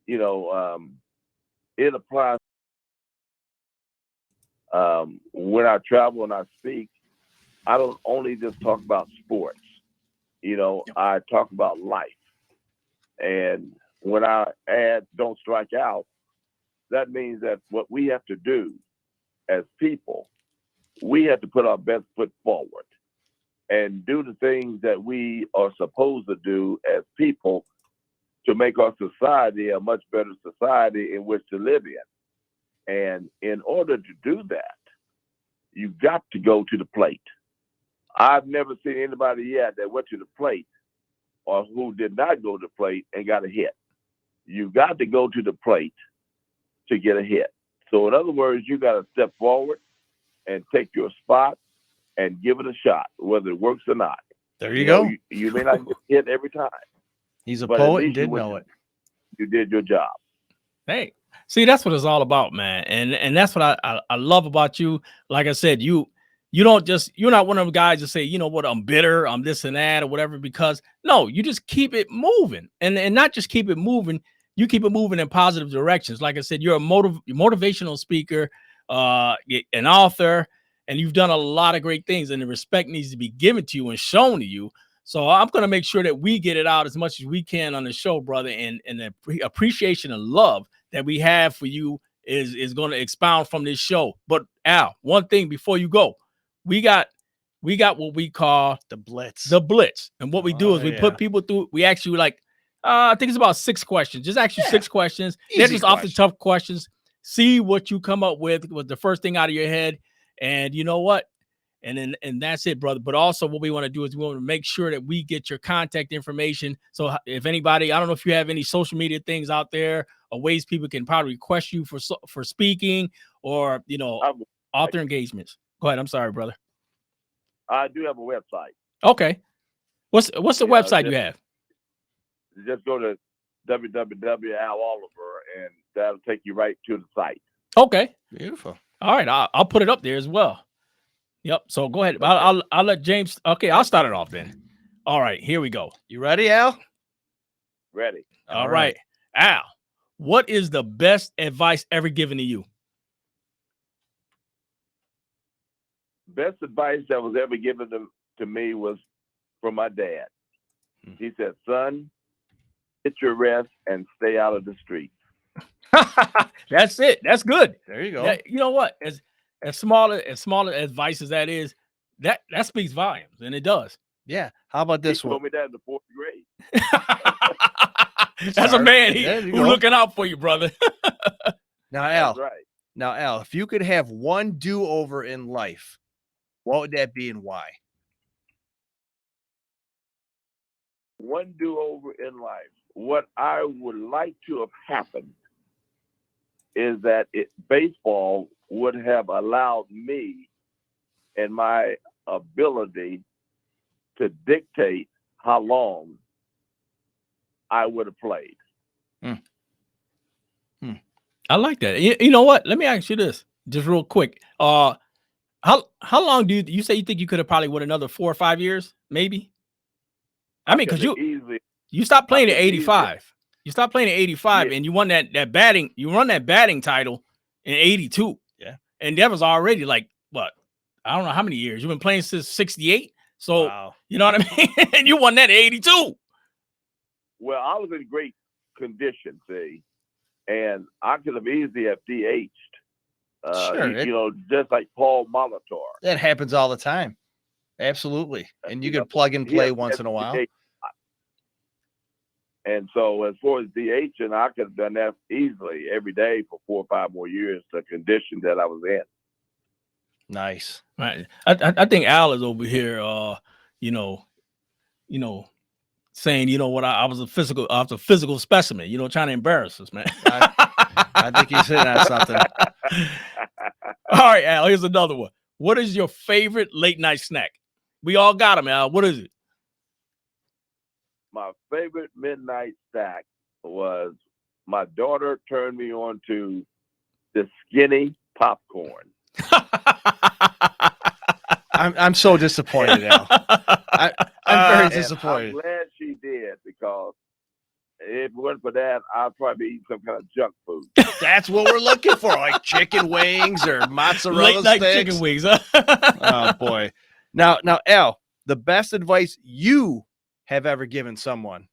It applies when I travel and I speak. I don't only just talk about sports. I talk about life. And when I add "Don't Strike Out," that means that what we have to do as people, we have to put our best foot forward and do the things that we are supposed to do as people to make our society a much better society in which to live in. And in order to do that, You got to go to the plate. I've never seen anybody yet that went to the plate or who did not go to the plate and got a hit. You got to go to the plate to get a hit. So in other words, you got to step forward and take your spot and give it a shot, whether it works or not. There you go. You may not get hit every time. He's a but at poet and least you did know it. You did your job. Hey, see, that's what it's all about, man. And that's what I love about you. Like I said, you're not one of them guys that say, you know what, I'm bitter, I'm this and that or whatever, because no, you just keep it moving and not just keep it moving. You keep it moving in positive directions. Like I said, you're a motivational speaker, an author, and you've done a lot of great things, and the respect needs to be given to you and shown to you. So I'm going to make sure that we get it out as much as we can on the show, brother, and the appreciation and love that we have for you is going to expound from this show. But Al, one thing before you go, we got what we call the blitz. And what we do is we put people through, we ask you like, I think it's about 6 questions. Just ask you 6 questions. They're just off the tough questions. See what you come up with the first thing out of your head. And you know what? And that's it, brother. But also what we want to do is we want to make sure that we get your contact information. So if anybody, I don't know if you have any social media things out there or ways people can probably request you for speaking or, you know, author engagements. Go ahead. I'm sorry, brother. I do have a website. Okay. What's the website you have? Just go to www.aloliver and that'll take you right to the site. Okay. Beautiful. All right. I'll put it up there as well. Yep. So go ahead. I'll let James. Okay. I'll start it off then. All right. Here we go. You ready, Al? Ready. All right. Al, what is the best advice ever given to you? Best advice that was ever given to me was from my dad. He said, son, get your rest and stay out of the streets. That's it. That's good. There you go. You know what? As small advice as that is, that speaks volumes, and it does. Yeah. How about this he one? told me that in the 4th grade. That's a man who's looking out for you, brother. Now, Al. That's right. Now, Al, if you could have one do-over in life, what would that be and why? One do-over in life. What I would like to have happened is that baseball would have allowed me and my ability to dictate how long I would have played. I like that. You know what? Let me ask you this, just real quick. How long do you say you think you could have probably won another 4 or 5 years, maybe? I mean, because you stopped playing at 85. You stopped playing at 85, and you won that batting. You won that batting title in 82. Yeah, and that was already like what? I don't know how many years you've been playing since 68. So wow. You know what I mean? And you won that at 82. Well, I was in great condition, see, and I could have easily have DH'd. Sure, just like Paul Molitor. That happens all the time. Absolutely. And you could plug and play once in a while. And so as far as DH, and I could have done that easily every day for 4 or 5 more years, the condition that I was in. Nice. Right. I think Al is over here, saying, you know what, I was a physical specimen, trying to embarrass us, man. I think he's hitting on something. All right, Al, here's another one. What is your favorite late night snack? We all got them, Al. What is it? My favorite midnight snack was my daughter turned me on to the skinny popcorn. I'm so disappointed, Al. I'm very disappointed. I'm glad she did, because if it wasn't for that, I'd probably eat some kind of junk food. That's what we're looking for, like chicken wings or mozzarella late night sticks. Chicken wings. Huh? Oh boy. Now, Al, the best advice you have ever given someone?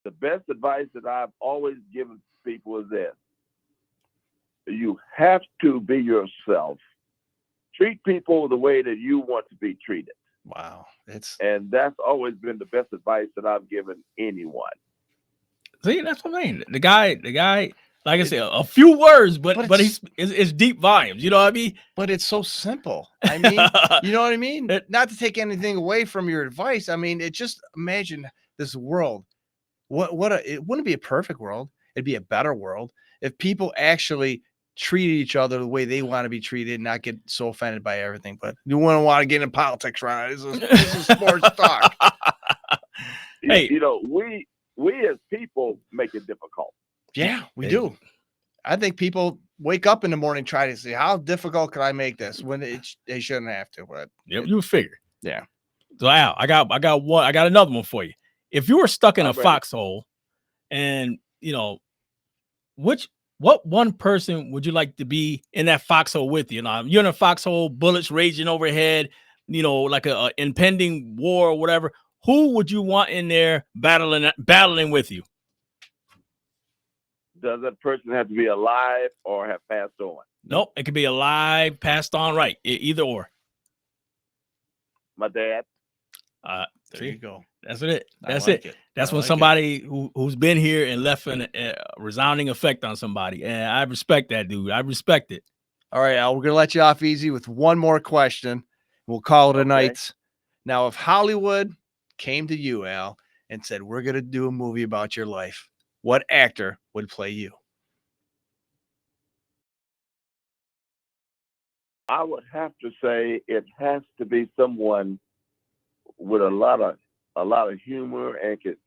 The best advice that I've always given people is this: you have to be yourself. Treat people the way that you want to be treated. Wow. And that's always been the best advice that I've given anyone. See, that's what I mean. The guy, like I said, a few words, but it's deep volumes. You know what I mean? But it's so simple. I mean, you know what I mean? Not to take anything away from your advice. I mean, just imagine this world. It wouldn't be a perfect world. It'd be a better world if people actually treated each other the way they want to be treated, and not get so offended by everything. But you wouldn't want to get in politics, right? This is sports talk. Hey, you know, we as people make it difficult. Yeah, we do. I think people wake up in the morning try to say, how difficult can I make this, when they shouldn't have to. But you figure. Yeah. So Al, I got another one for you. If you were stuck in a foxhole, and you know, what one person would you like to be in that foxhole with you? Now, you're in a foxhole, bullets raging overhead, you know, like a impending war or whatever. Who would you want in there battling with you? Does that person have to be alive or have passed on? Nope, it could be alive, passed on, right? Either or. My dad. There you go. That's it. That's like it. That's when somebody who's been here and left a resounding effect on somebody. And I respect that, dude. I respect it. All right, Al, we're going to let you off easy with one more question. We'll call it a night. Now, if Hollywood came to you, Al, and said, we're going to do a movie about your life, what actor would play you? I would have to say it has to be someone with a lot of humor and could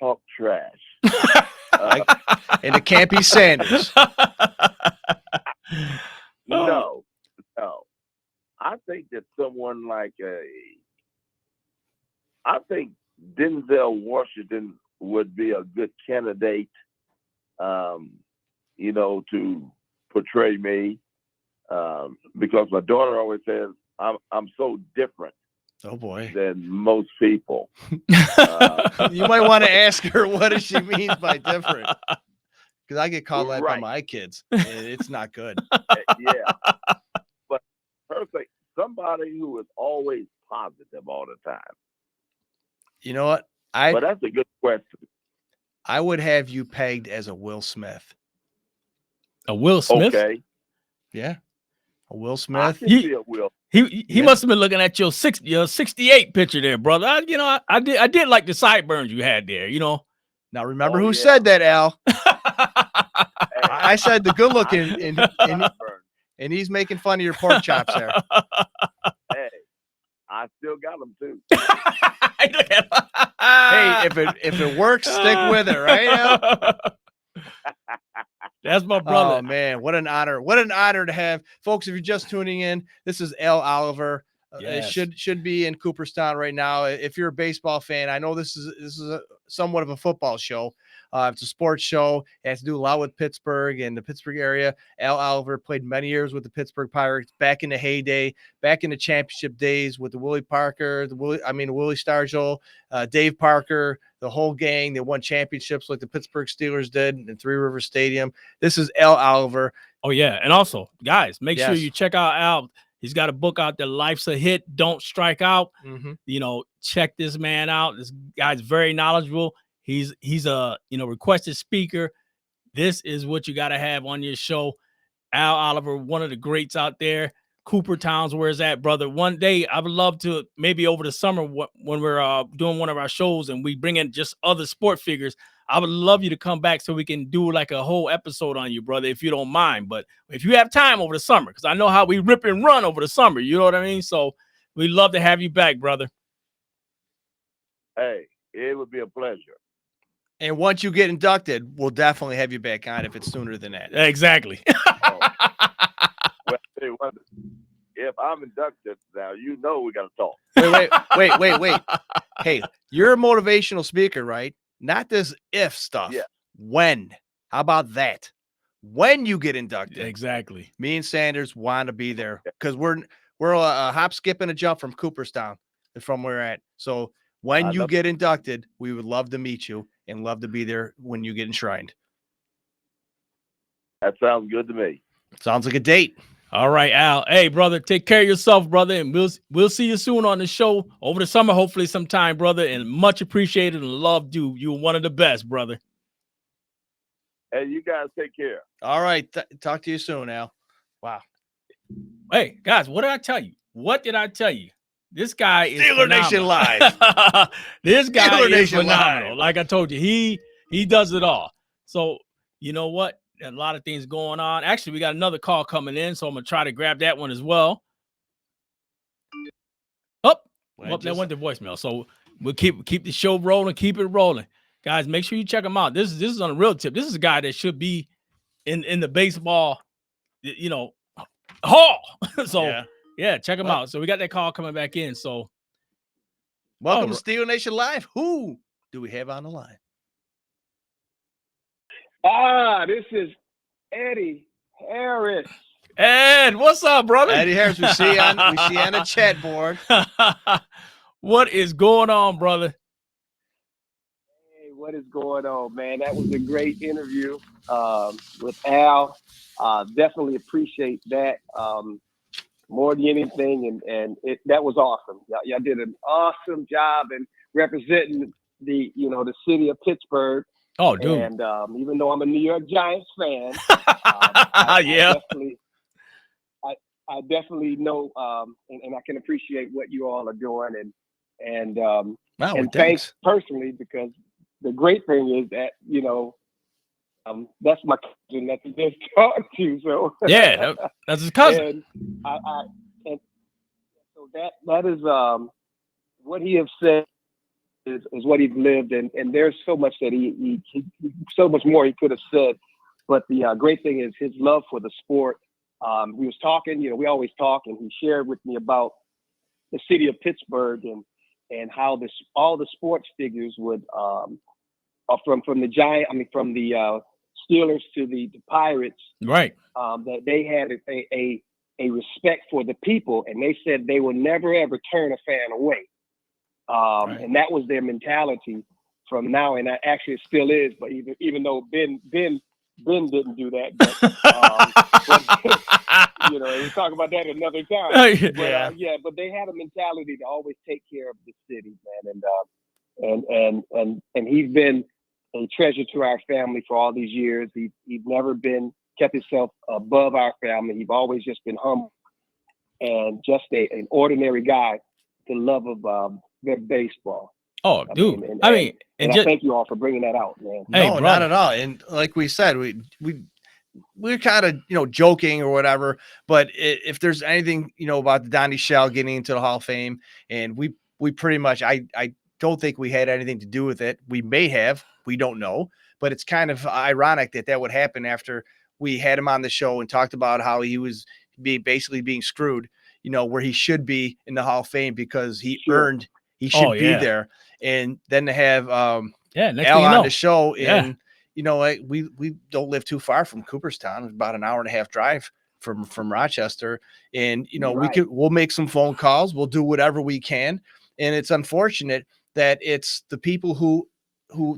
talk trash. And it can't be Sanders. No. I think that someone like I think Denzel Washington would be a good candidate, you know, to portray me, because my daughter always says I'm so different. Oh boy. Than most people. You might want to ask her, what does she mean by different? Because I get called that by my kids. It's not good. Yeah. But perfect. Somebody who is always positive all the time. You know what? But that's a good question. I would have you pegged as a Will Smith. A Will Smith? Okay. Yeah. A Will Smith. I can see a Will. He must have been looking at your 68 picture there, brother. I did like the sideburns you had there, you know. Now remember who said that, Al? I said the good looking, and he's making fun of your pork chops there. Hey, I still got them too. Hey, if it works, stick with it, right, Al? That's my brother. Oh man, what an honor! What an honor to have, folks. If you're just tuning in, this is Al Oliver. Yes. It should be in Cooperstown right now. If you're a baseball fan, I know this is somewhat of a football show. It's a sports show. It has to do a lot with Pittsburgh and the Pittsburgh area. Al Oliver played many years with the Pittsburgh Pirates back in the heyday, back in the championship days with the Willie Parker, Willie Stargell, Dave Parker, the whole gang. They won championships like the Pittsburgh Steelers did in Three River Stadium. This is Al Oliver. Oh yeah, and also, guys, make sure you check out Al. He's got a book out there, Life's a Hit, Don't Strike Out. Mm-hmm. You know, check this man out. This guy's very knowledgeable. He's a requested speaker. This is what you got to have on your show. Al Oliver, one of the greats out there. Cooperstown's where it's at, brother. One day I would love to, maybe over the summer when we're doing one of our shows and we bring in just other sport figures, I would love you to come back so we can do like a whole episode on you, brother, if you don't mind. But if you have time over the summer, because I know how we rip and run over the summer, you know what I mean? So we'd love to have you back, brother. Hey, it would be a pleasure. And once you get inducted, we'll definitely have you back on if it's sooner than that. Exactly. Well, if I'm inducted now, you know we got to talk. Wait. Hey, you're a motivational speaker, right? Not this if stuff. Yeah. When? How about that? When you get inducted. Exactly. Me and Sanders want to be there because we're a hop, skip, and a jump from Cooperstown, from where we're at. So when you get inducted, we would love to meet you and love to be there when you get enshrined. That sounds good to me. Sounds like a date. All right, Al. Hey, brother, take care of yourself, brother, and we'll see you soon on the show over the summer, hopefully sometime, brother, and much appreciated and loved you. You're one of the best, brother. And you guys take care. All right. Talk to you soon, Al. Wow. Hey, guys, what did I tell you? What did I tell you? This guy is Steeler Nation phenomenal. This guy Steeler is Nation phenomenal. live. Like I told you, he does it all. So you know what? A lot of things going on. Actually, we got another call coming in, so I'm gonna try to grab that one as well. That went to voicemail. So we'll keep the show rolling, keep it rolling. Guys, make sure you check him out. This is on a real tip. This is a guy that should be in the baseball, hall. So yeah, check him out. So we got that call coming back in. So welcome to Steeler Nation Live. Who do we have on the line? This is Eddie Harris. Ed, what's up, brother? Eddie Harris, we see on the chat board. What is going on, brother? Hey, what is going on, man? That was a great interview with Al. Definitely appreciate that more than anything, and that was awesome. Y'all did an awesome job in representing the city of Pittsburgh. Oh, dude! And even though I'm a New York Giants fan, I definitely know, and I can appreciate what you all are doing, and thanks personally, because the great thing is that that's my cousin that you just talked to. So yeah, that's his cousin. And so that is what he has said is what he's lived, and there's so much that he so much more he could have said. But the great thing is his love for the sport. We was talking, we always talk, and he shared with me about the city of Pittsburgh and how all the sports figures would from the Steelers to the Pirates, right? That they had a respect for the people, and they said they would never ever turn a fan away. Right. And that was their mentality from now, and that actually it still is. But even though Ben didn't do that, but we talk about that another time. But they had a mentality to always take care of the city, man, and he's been a treasure to our family for all these years. He's never kept himself above our family. He's always just been humble and just an ordinary guy. The love of their baseball. Oh, dude! I thank you all for bringing that out, man. No, not at all. And like we said, we're kind of joking or whatever. But if there's anything about the Donnie Shell getting into the Hall of Fame, and we pretty much I don't think we had anything to do with it. We may have, we don't know. But it's kind of ironic that would happen after we had him on the show and talked about how he was basically being screwed. Where he should be in the Hall of Fame because he earned. He should be there, and then to have Al on the show, and we don't live too far from Cooperstown, it's about an hour and a half drive from Rochester, and we'll make some phone calls, we'll do whatever we can, and it's unfortunate that it's the people who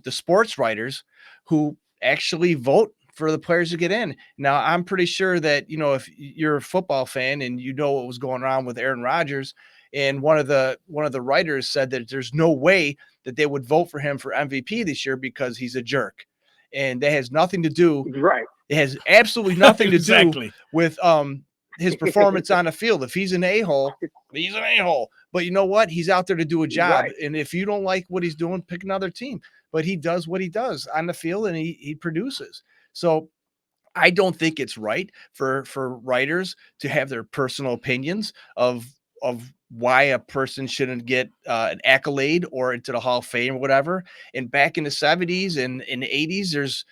the sports writers who actually vote for the players to get in. Now, I'm pretty sure that if you're a football fan and what was going on with Aaron Rodgers. And one of the writers said that there's no way that they would vote for him for MVP this year because he's a jerk, and that has nothing to do. Right. It has absolutely nothing to do with his performance on the field. If he's an a-hole, he's an a-hole. But you know what? He's out there to do a job, and if you don't like what he's doing, pick another team. But he does what he does on the field, and he produces. So I don't think it's right for writers to have their personal opinions of why a person shouldn't get an accolade or into the Hall of Fame or whatever. And back in the 70s and in the 80s, there's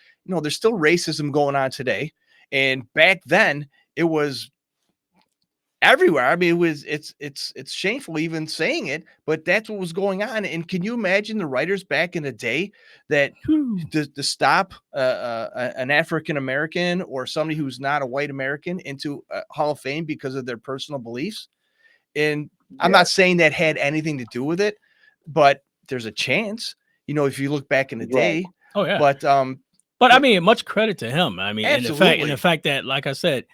still racism going on today. And back then it was everywhere. I mean, it's shameful even saying it, but that's what was going on. And can you imagine the writers back in the day that to stop an African-American or somebody who's not a white American into a Hall of Fame because of their personal beliefs? And I'm not saying that had anything to do with it, but there's a chance, if you look back in the day. Oh yeah. But I mean, much credit to him. I mean, in the fact that, like I said,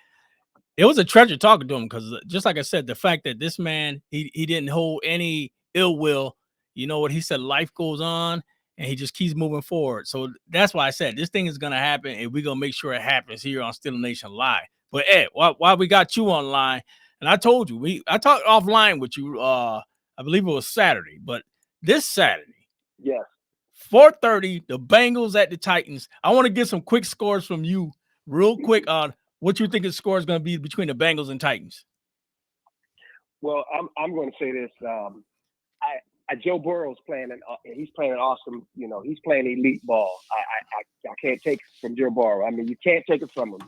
it was a treasure talking to him, because just like I said, the fact that this man, he didn't hold any ill will. You know what he said? Life goes on, and he just keeps moving forward. So that's why I said this thing is going to happen, and we're going to make sure it happens here on Still Nation Live. But Ed, while we got you online, and I told you, I talked offline with you, I believe it was Saturday, but this Saturday, Yes. 4:30, the Bengals at the Titans. I want to get some quick scores from you real quick on what you think the score is going to be between the Bengals and Titans. Well, I'm going to say this. Joe Burrow's he's playing an awesome, he's playing elite ball. I can't take it from Joe Burrow. I mean, you can't take it from him.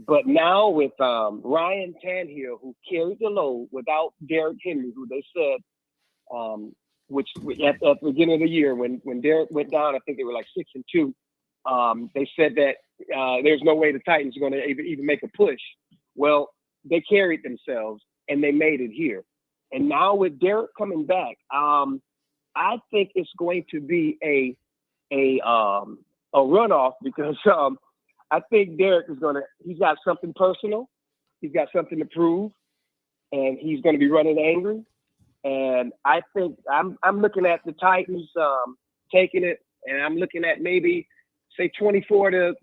But now with Ryan Tannehill, who carried the load without Derrick Henry, who they said, which at the beginning of the year when Derrick went down, I think they were like 6-2. They said that there's no way the Titans are going to even make a push. Well, they carried themselves and they made it here. And now with Derrick coming back, I think it's going to be a runoff because I think Derrick he's got something personal. He's got something to prove, and he's going to be running angry. And I think I'm looking at the Titans taking it, and I'm looking at maybe say 24 to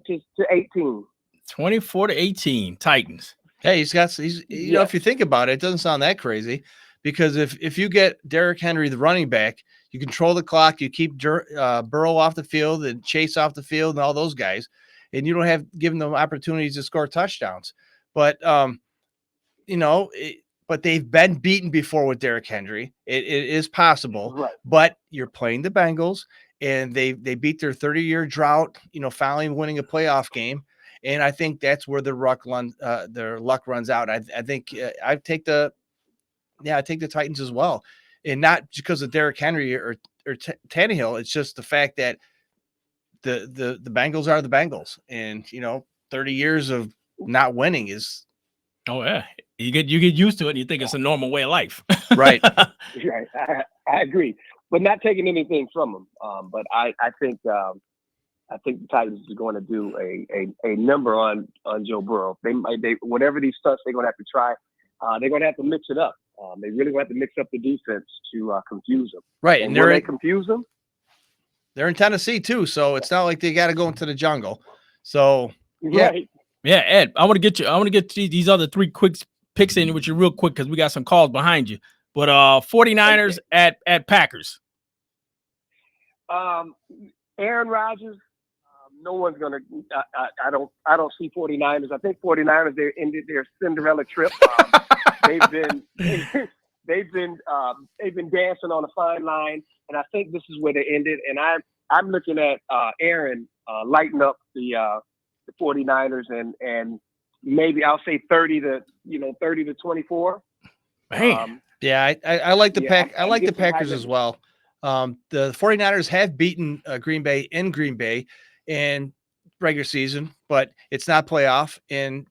18. 24-18, Titans. Hey, you know, if you think about it, it doesn't sound that crazy because if you get Derrick Henry, the running back, you control the clock, you keep Burrow off the field and Chase off the field and all those guys, and you don't have given them opportunities to score touchdowns. But, but they've been beaten before with Derrick Henry. It is possible, right. But you're playing the Bengals, and they beat their 30-year drought, finally winning a playoff game. And I think that's where their luck runs out. I think I take the Titans as well, and not because of Derrick Henry or Tannehill. It's just the fact that the Bengals are the Bengals, and 30 years of not winning is. Oh yeah, you get used to it, and you think it's a normal way of life. Right. Right. I agree, but not taking anything from them. But I think the Titans is going to do a number on Joe Burrow. They whatever these stunts they're going to have to try. They're going to have to mix it up. They really want to mix up the defense to confuse them. Right, and when they confuse them, they're in Tennessee too, so it's not like they got to go into the jungle. So yeah, right. Yeah, Ed, I want to get these other three quick picks in with you real quick because we got some calls behind you. But 49ers at Packers. Aaron Rodgers. No one's gonna. I don't see 49ers. I think 49ers they ended their Cinderella trip. They've been dancing on a fine line, and I think this is where they ended. And I'm looking at Aaron lighting up the 49ers and maybe I'll say 30 to 24. Man. Yeah, I like the Pack. I like the Packers as well. The 49ers have beaten Green Bay in Green Bay in regular season, but it's not playoff. And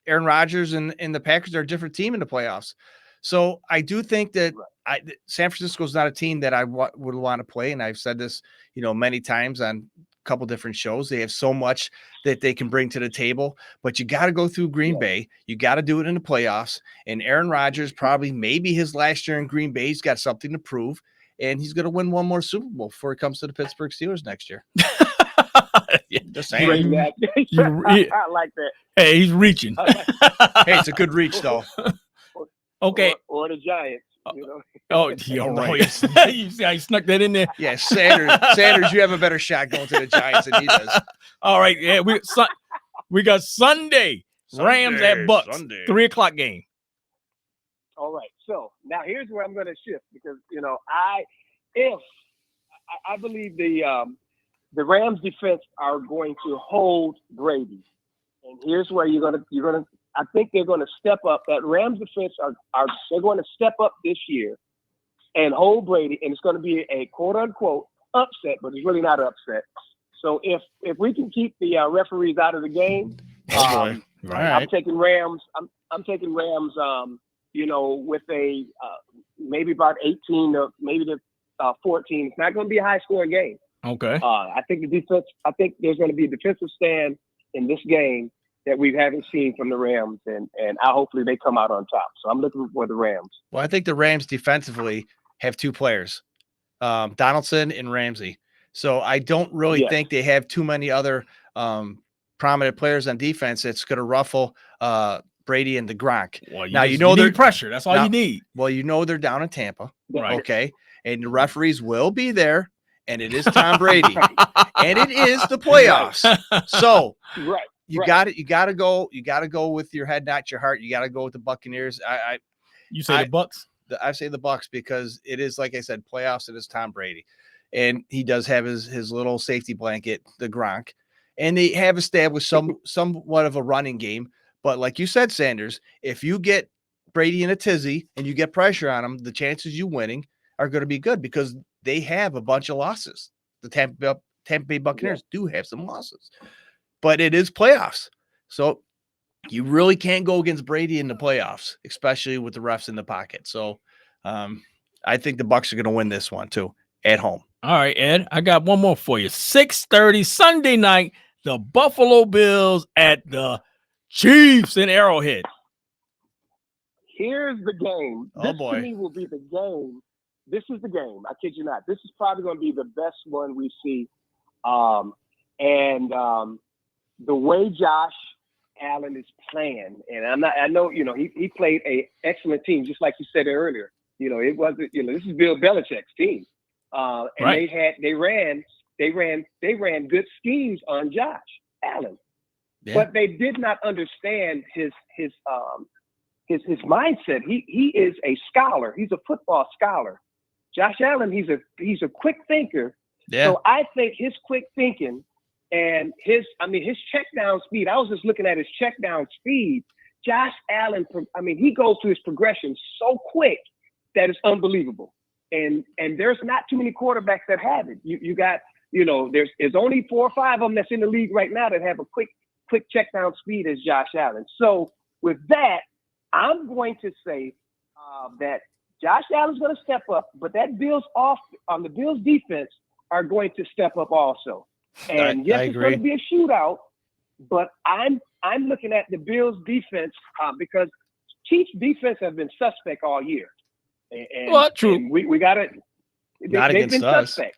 Aaron Rodgers and the Packers are a different team in the playoffs. So I do think that San Francisco is not a team that I would want to play. And I've said this, many times on a couple different shows. They have so much that they can bring to the table, but you got to go through Green Bay. You got to do it in the playoffs. And Aaron Rodgers, probably maybe his last year in Green Bay, he's got something to prove. And he's going to win one more Super Bowl before it comes to the Pittsburgh Steelers next year. Just saying. I like that. Hey, he's reaching. Hey, it's a good reach, though. Okay. Or the Giants. Oh, you're right. You see how he snuck that in there? Yeah, Sanders, you have a better shot going to the Giants than he does. All right. Yeah, we got Sunday Rams at Bucks, 3:00 game. All right. So now here's where I'm going to shift because I believe the Rams defense are going to hold Brady, and here's where you're gonna. I think they're going to step up. That Rams defense they're going to step up this year and hold Brady, and it's going to be a quote unquote upset, but it's really not an upset. So if we can keep the referees out of the game, right. I'm taking Rams. I'm taking Rams. With a maybe about 18 or maybe to 14. It's not going to be a high scoring game. Okay. I think there's going to be a defensive stand in this game that we haven't seen from the Rams, and hopefully they come out on top. So I'm looking for the Rams. Well, I think the Rams defensively have two players, Donaldson and Ramsey. So I don't really think they have too many other prominent players on defense that's going to ruffle Brady and the Gronk. Well, now you know need pressure. That's all you need. Well, they're down in Tampa, Right? Okay, and the referees will be there, and it is Tom Brady, and it is the playoffs. So you got to go with your head, not your heart. You got to go with the Buccaneers. You say the Bucks? I say the Bucks because it is, like I said, playoffs. It is Tom Brady, and he does have his little safety blanket, the Gronk, and they have established somewhat of a running game. But like you said, Sanders, if you get Brady in a tizzy and you get pressure on him, the chances you winning are going to be good because they have a bunch of losses. The Tampa Bay Buccaneers do have some losses, but it is playoffs, so you really can't go against Brady in the playoffs, especially with the refs in the pocket. So I think the Bucs are going to win this one too at home. All right, Ed, I got one more for you. 6:30 Sunday night, the Buffalo Bills at the Chiefs in Arrowhead. Here's the game. Oh, boy. To me will be the game. This is the game. I kid you not. This is probably going to be the best one we see. The way Josh Allen is playing, and I know, he played a excellent team, just like you said earlier. It wasn't, this is Bill Belichick's team. They ran good schemes on Josh Allen, but they did not understand his mindset. He is a scholar. He's a football scholar. Josh Allen, he's a quick thinker. Yeah. So I think his quick thinking and his check down speed. I was just looking at his check down speed. Josh Allen, he goes through his progression so quick that it's unbelievable. And there's not too many quarterbacks that have it. You got, there's only 4 or 5 of them that's in the league right now that have a quick check down speed as Josh Allen. So with that, I'm going to say that Josh Allen's going to step up, but that the Bills defense are going to step up also. And yes, it's going to be a shootout, but I'm looking at the Bills defense because Chiefs defense have been suspect all year. True. And we got it. They've been suspect.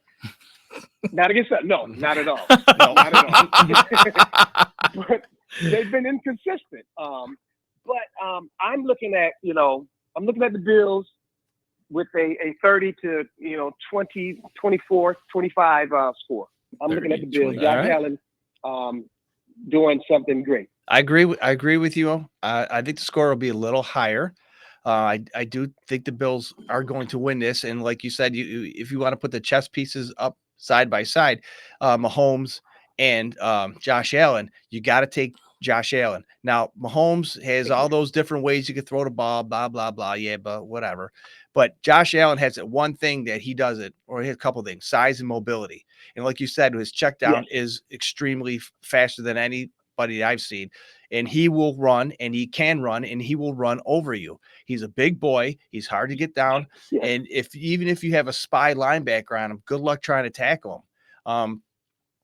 Not against us. No, not at all. No, not at all. But they've been inconsistent. But I'm looking at the Bills with a 30 to 20, 24, 25 score. I'm looking at the Bills. Josh Allen doing something great. I agree with you. I think the score will be a little higher. I do think the Bills are going to win this, and like you said, if you want to put the chess pieces up side by side, Mahomes and Josh Allen, you got to take Josh Allen. Now, Mahomes has all those different ways you can throw the ball, blah, blah, blah. Yeah, but whatever. But Josh Allen has one thing that he doesn't, or he has a couple of things, size and mobility. And like you said, his check down is extremely faster than anybody I've seen. And he will run, and he can run, and he will run over you. He's a big boy. He's hard to get down. Yeah. And even if you have a spy linebacker on him, good luck trying to tackle him.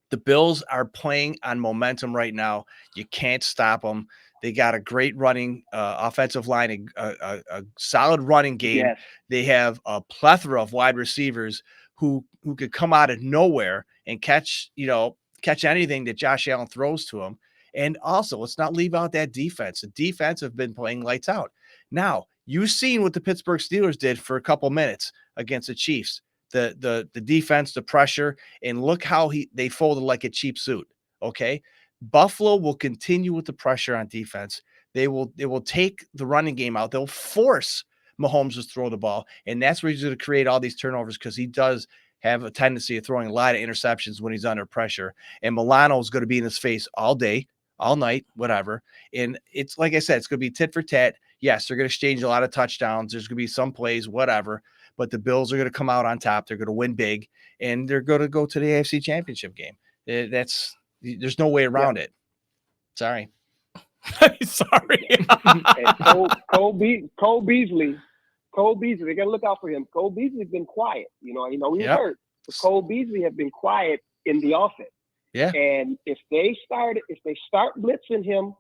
The Bills are playing on momentum right now. You can't stop them. They got a great running offensive line, a solid running game. Yes. They have a plethora of wide receivers who could come out of nowhere and catch anything that Josh Allen throws to them. And also, let's not leave out that defense. The defense have been playing lights out. Now, you've seen what the Pittsburgh Steelers did for a couple minutes against the Chiefs. The defense, the pressure, and look how they folded like a cheap suit. Okay. Buffalo will continue with the pressure on defense. They will take the running game out. They'll force Mahomes to throw the ball. And that's where he's going to create all these turnovers because he does have a tendency of throwing a lot of interceptions when he's under pressure. And Milano is going to be in his face all day, all night, whatever. And it's like I said, it's going to be tit for tat. Yes, they're going to exchange a lot of touchdowns. There's going to be some plays, whatever. But the Bills are going to come out on top. They're going to win big, and they're going to go to the AFC Championship game. There's no way around it. Sorry. Sorry. Cole Beasley. They got to look out for him. Cole Beasley's been quiet. He was hurt. But Cole Beasley have been quiet in the offense. Yeah. And if they start blitzing him,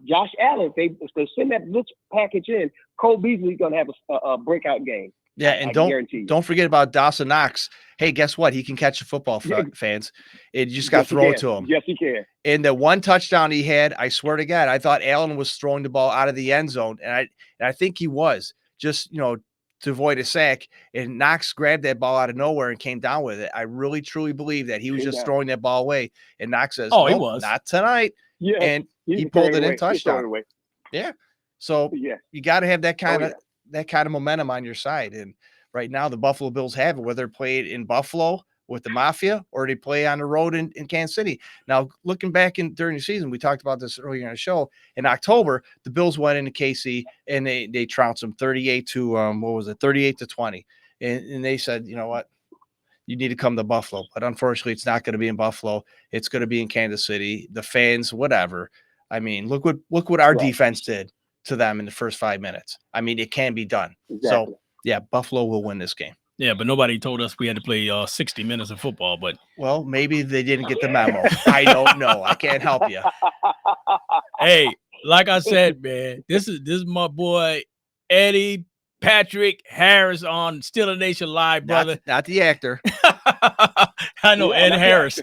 Josh Allen, if they send that blitz package in, Cole Beasley's going to have a breakout game. Yeah, and guarantee you. don't forget about Dawson Knox. Hey, guess what? He can catch a football, fans. It just got Yes, he thrown can. to him. Yes, he can. And the one touchdown he had, I swear to God, I thought Allen was throwing the ball out of the end zone, and I think he was just to avoid a sack. And Knox grabbed that ball out of nowhere and came down with it. I really truly believe that he was just throwing that ball away. And Knox says, Oh, he nope, was. not tonight. Yeah, And he pulled it in touchdown. Away. Yeah. So Yeah. you got to have that kind of momentum on your side. And right now the Buffalo Bills have it, whether they played in Buffalo with the Mafia or they play on the road in Kansas City. Now, looking back during the season, we talked about this earlier in the show. In October, the Bills went into KC and they trounced them 38 to 20. And they said, you know what? You need to come to Buffalo. But unfortunately, it's not going to be in Buffalo. It's going to be in Kansas City. The fans, whatever. I mean, look what our defense did to them in the first 5 minutes. I mean, it can be done. Exactly. So, yeah, Buffalo will win this game. Yeah, but nobody told us we had to play 60 minutes of football. But well, maybe they didn't get the memo. I don't know. I can't help you. Hey, like I said, man, this is my boy Eddie Patrick Harris on Still a Nation Live, brother. Not the actor. I know Ed Harris.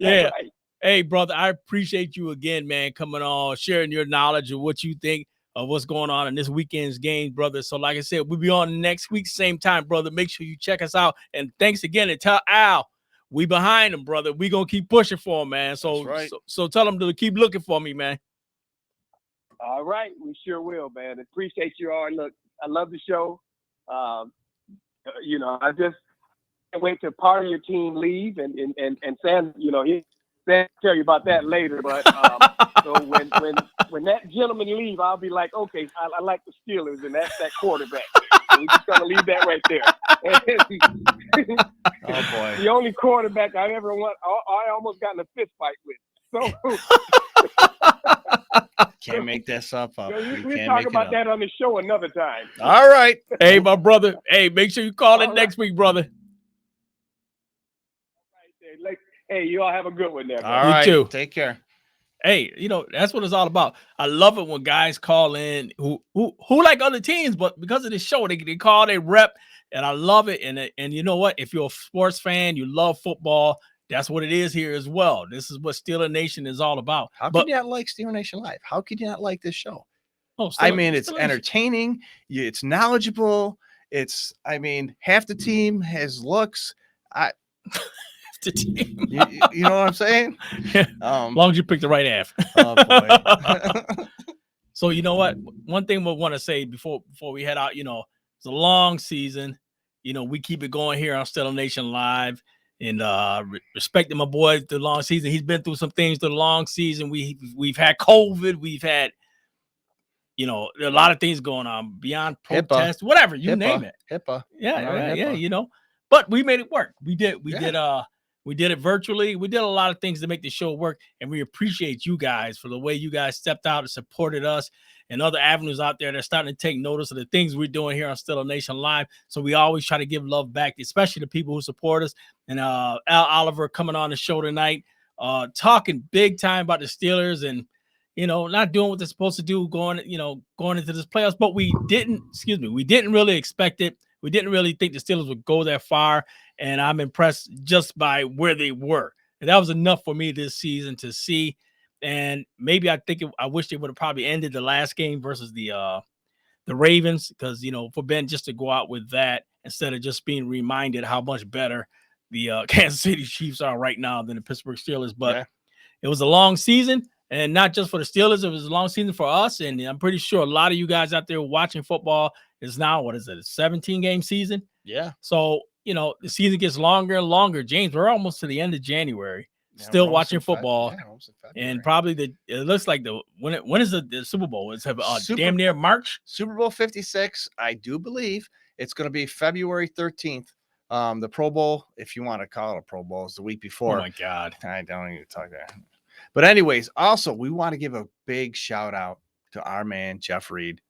Yeah. Right. Hey, brother, I appreciate you again, man, coming on, sharing your knowledge of what you think of what's going on in this weekend's game, brother. So like I said, we'll be on next week, same time, brother. Make sure you check us out. And thanks again. And tell Al, we behind him, brother. We going to keep pushing for him, man. So, right. so tell him to keep looking for me, man. All right. We sure will, man. Appreciate you all. Look, I love the show. I just can't wait till part of your team leave and Sam, Sam tell you about that later. But so when that gentleman leave, I'll be like, okay, I like the Steelers, and that's that quarterback. So we're just gonna leave that right there. Oh boy, the only quarterback I ever want, I almost got in a fist fight with. So can't make that stuff up. We'll talk about that on the show another time. All right. Hey, my brother. Hey, make sure you call in next week, brother. Hey, you all have a good one there. All right. You too. Take care. Hey, that's what it's all about. I love it when guys call in who like other teams, but because of this show, they call, they rep, and I love it. And you know what? If you're a sports fan, you love football, that's what it is here as well. This is what Steeler Nation is all about. How can you not like Steeler Nation Live? How could you not like this show? Oh, it's entertaining. It's knowledgeable. Half the team has looks. The team. you know what I'm saying? As long as you pick the right half. Oh boy. So you know what? One thing we want to say before we head out, it's a long season. We keep it going here on Stellar Nation Live, and respecting my boy through the long season. He's been through some things through the long season. We've had COVID. We've had there are a lot of things going on beyond protest, whatever you name it. HIPAA. Yeah. But we made it work. We did it virtually. We did a lot of things to make the show work, and we appreciate you guys for the way you guys stepped out and supported us and other avenues out there that are starting to take notice of the things we're doing here on Still Nation Live. So we always try to give love back, especially the people who support us. And Al Oliver coming on the show tonight, talking big time about the Steelers and not doing what they're supposed to do going into this playoffs. But we didn't really expect it. We didn't really think the Steelers would go that far, and I'm impressed just by where they were. And that was enough for me this season to see. And maybe I wish they would have probably ended the last game versus the Ravens, because for Ben just to go out with that instead of just being reminded how much better the Kansas City Chiefs are right now than the Pittsburgh Steelers. But It was a long season. And not just for the Steelers, it was a long season for us. And I'm pretty sure a lot of you guys out there watching football is now, a 17-game season? Yeah. So, the season gets longer and longer. James, we're almost to the end of January, still watching football. And probably it looks like when is the Super Bowl? It's damn near March. Super Bowl 56, I do believe it's going to be February 13th. The Pro Bowl, if you want to call it a Pro Bowl, is the week before. Oh, my God. I don't even talk that. But anyways, also, we want to give a big shout out to our man, Jeff Reed,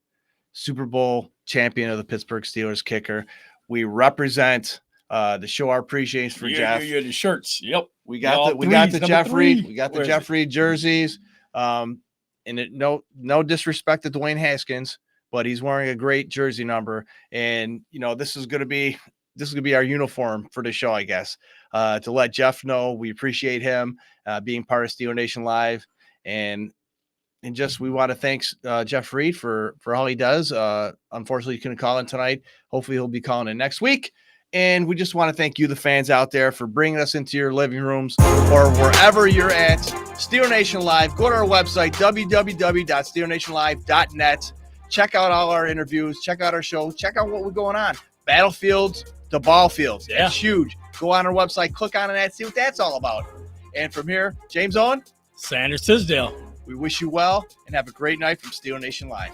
Super Bowl champion of the Pittsburgh Steelers kicker. We represent the show our appreciation for Jeff. You're the shirts. Yep. We got the Jeff Reed. We got the Jeff Reed jerseys. And no disrespect to Dwayne Haskins, but he's wearing a great jersey number. And, this is going to be our uniform for the show, I guess, to let Jeff know we appreciate him being part of Steel Nation Live. And just we want to thank Jeff Reed for all he does. Unfortunately, he couldn't call in tonight. Hopefully, he'll be calling in next week. And we just want to thank you, the fans out there, for bringing us into your living rooms or wherever you're at. Steel Nation Live. Go to our website, www.steelnationlive.net. Check out all our interviews. Check out our show. Check out what we're going on. Battlefields to ball fields. Yeah. It's huge. Go on our website, click on it, see what that's all about. And from here, James Owen, Sanders Tisdale. we wish you well and have a great night from Steel Nation Live.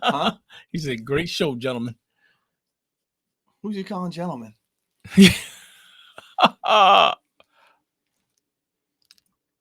Huh? He said, great show, gentlemen. Who's you calling gentlemen?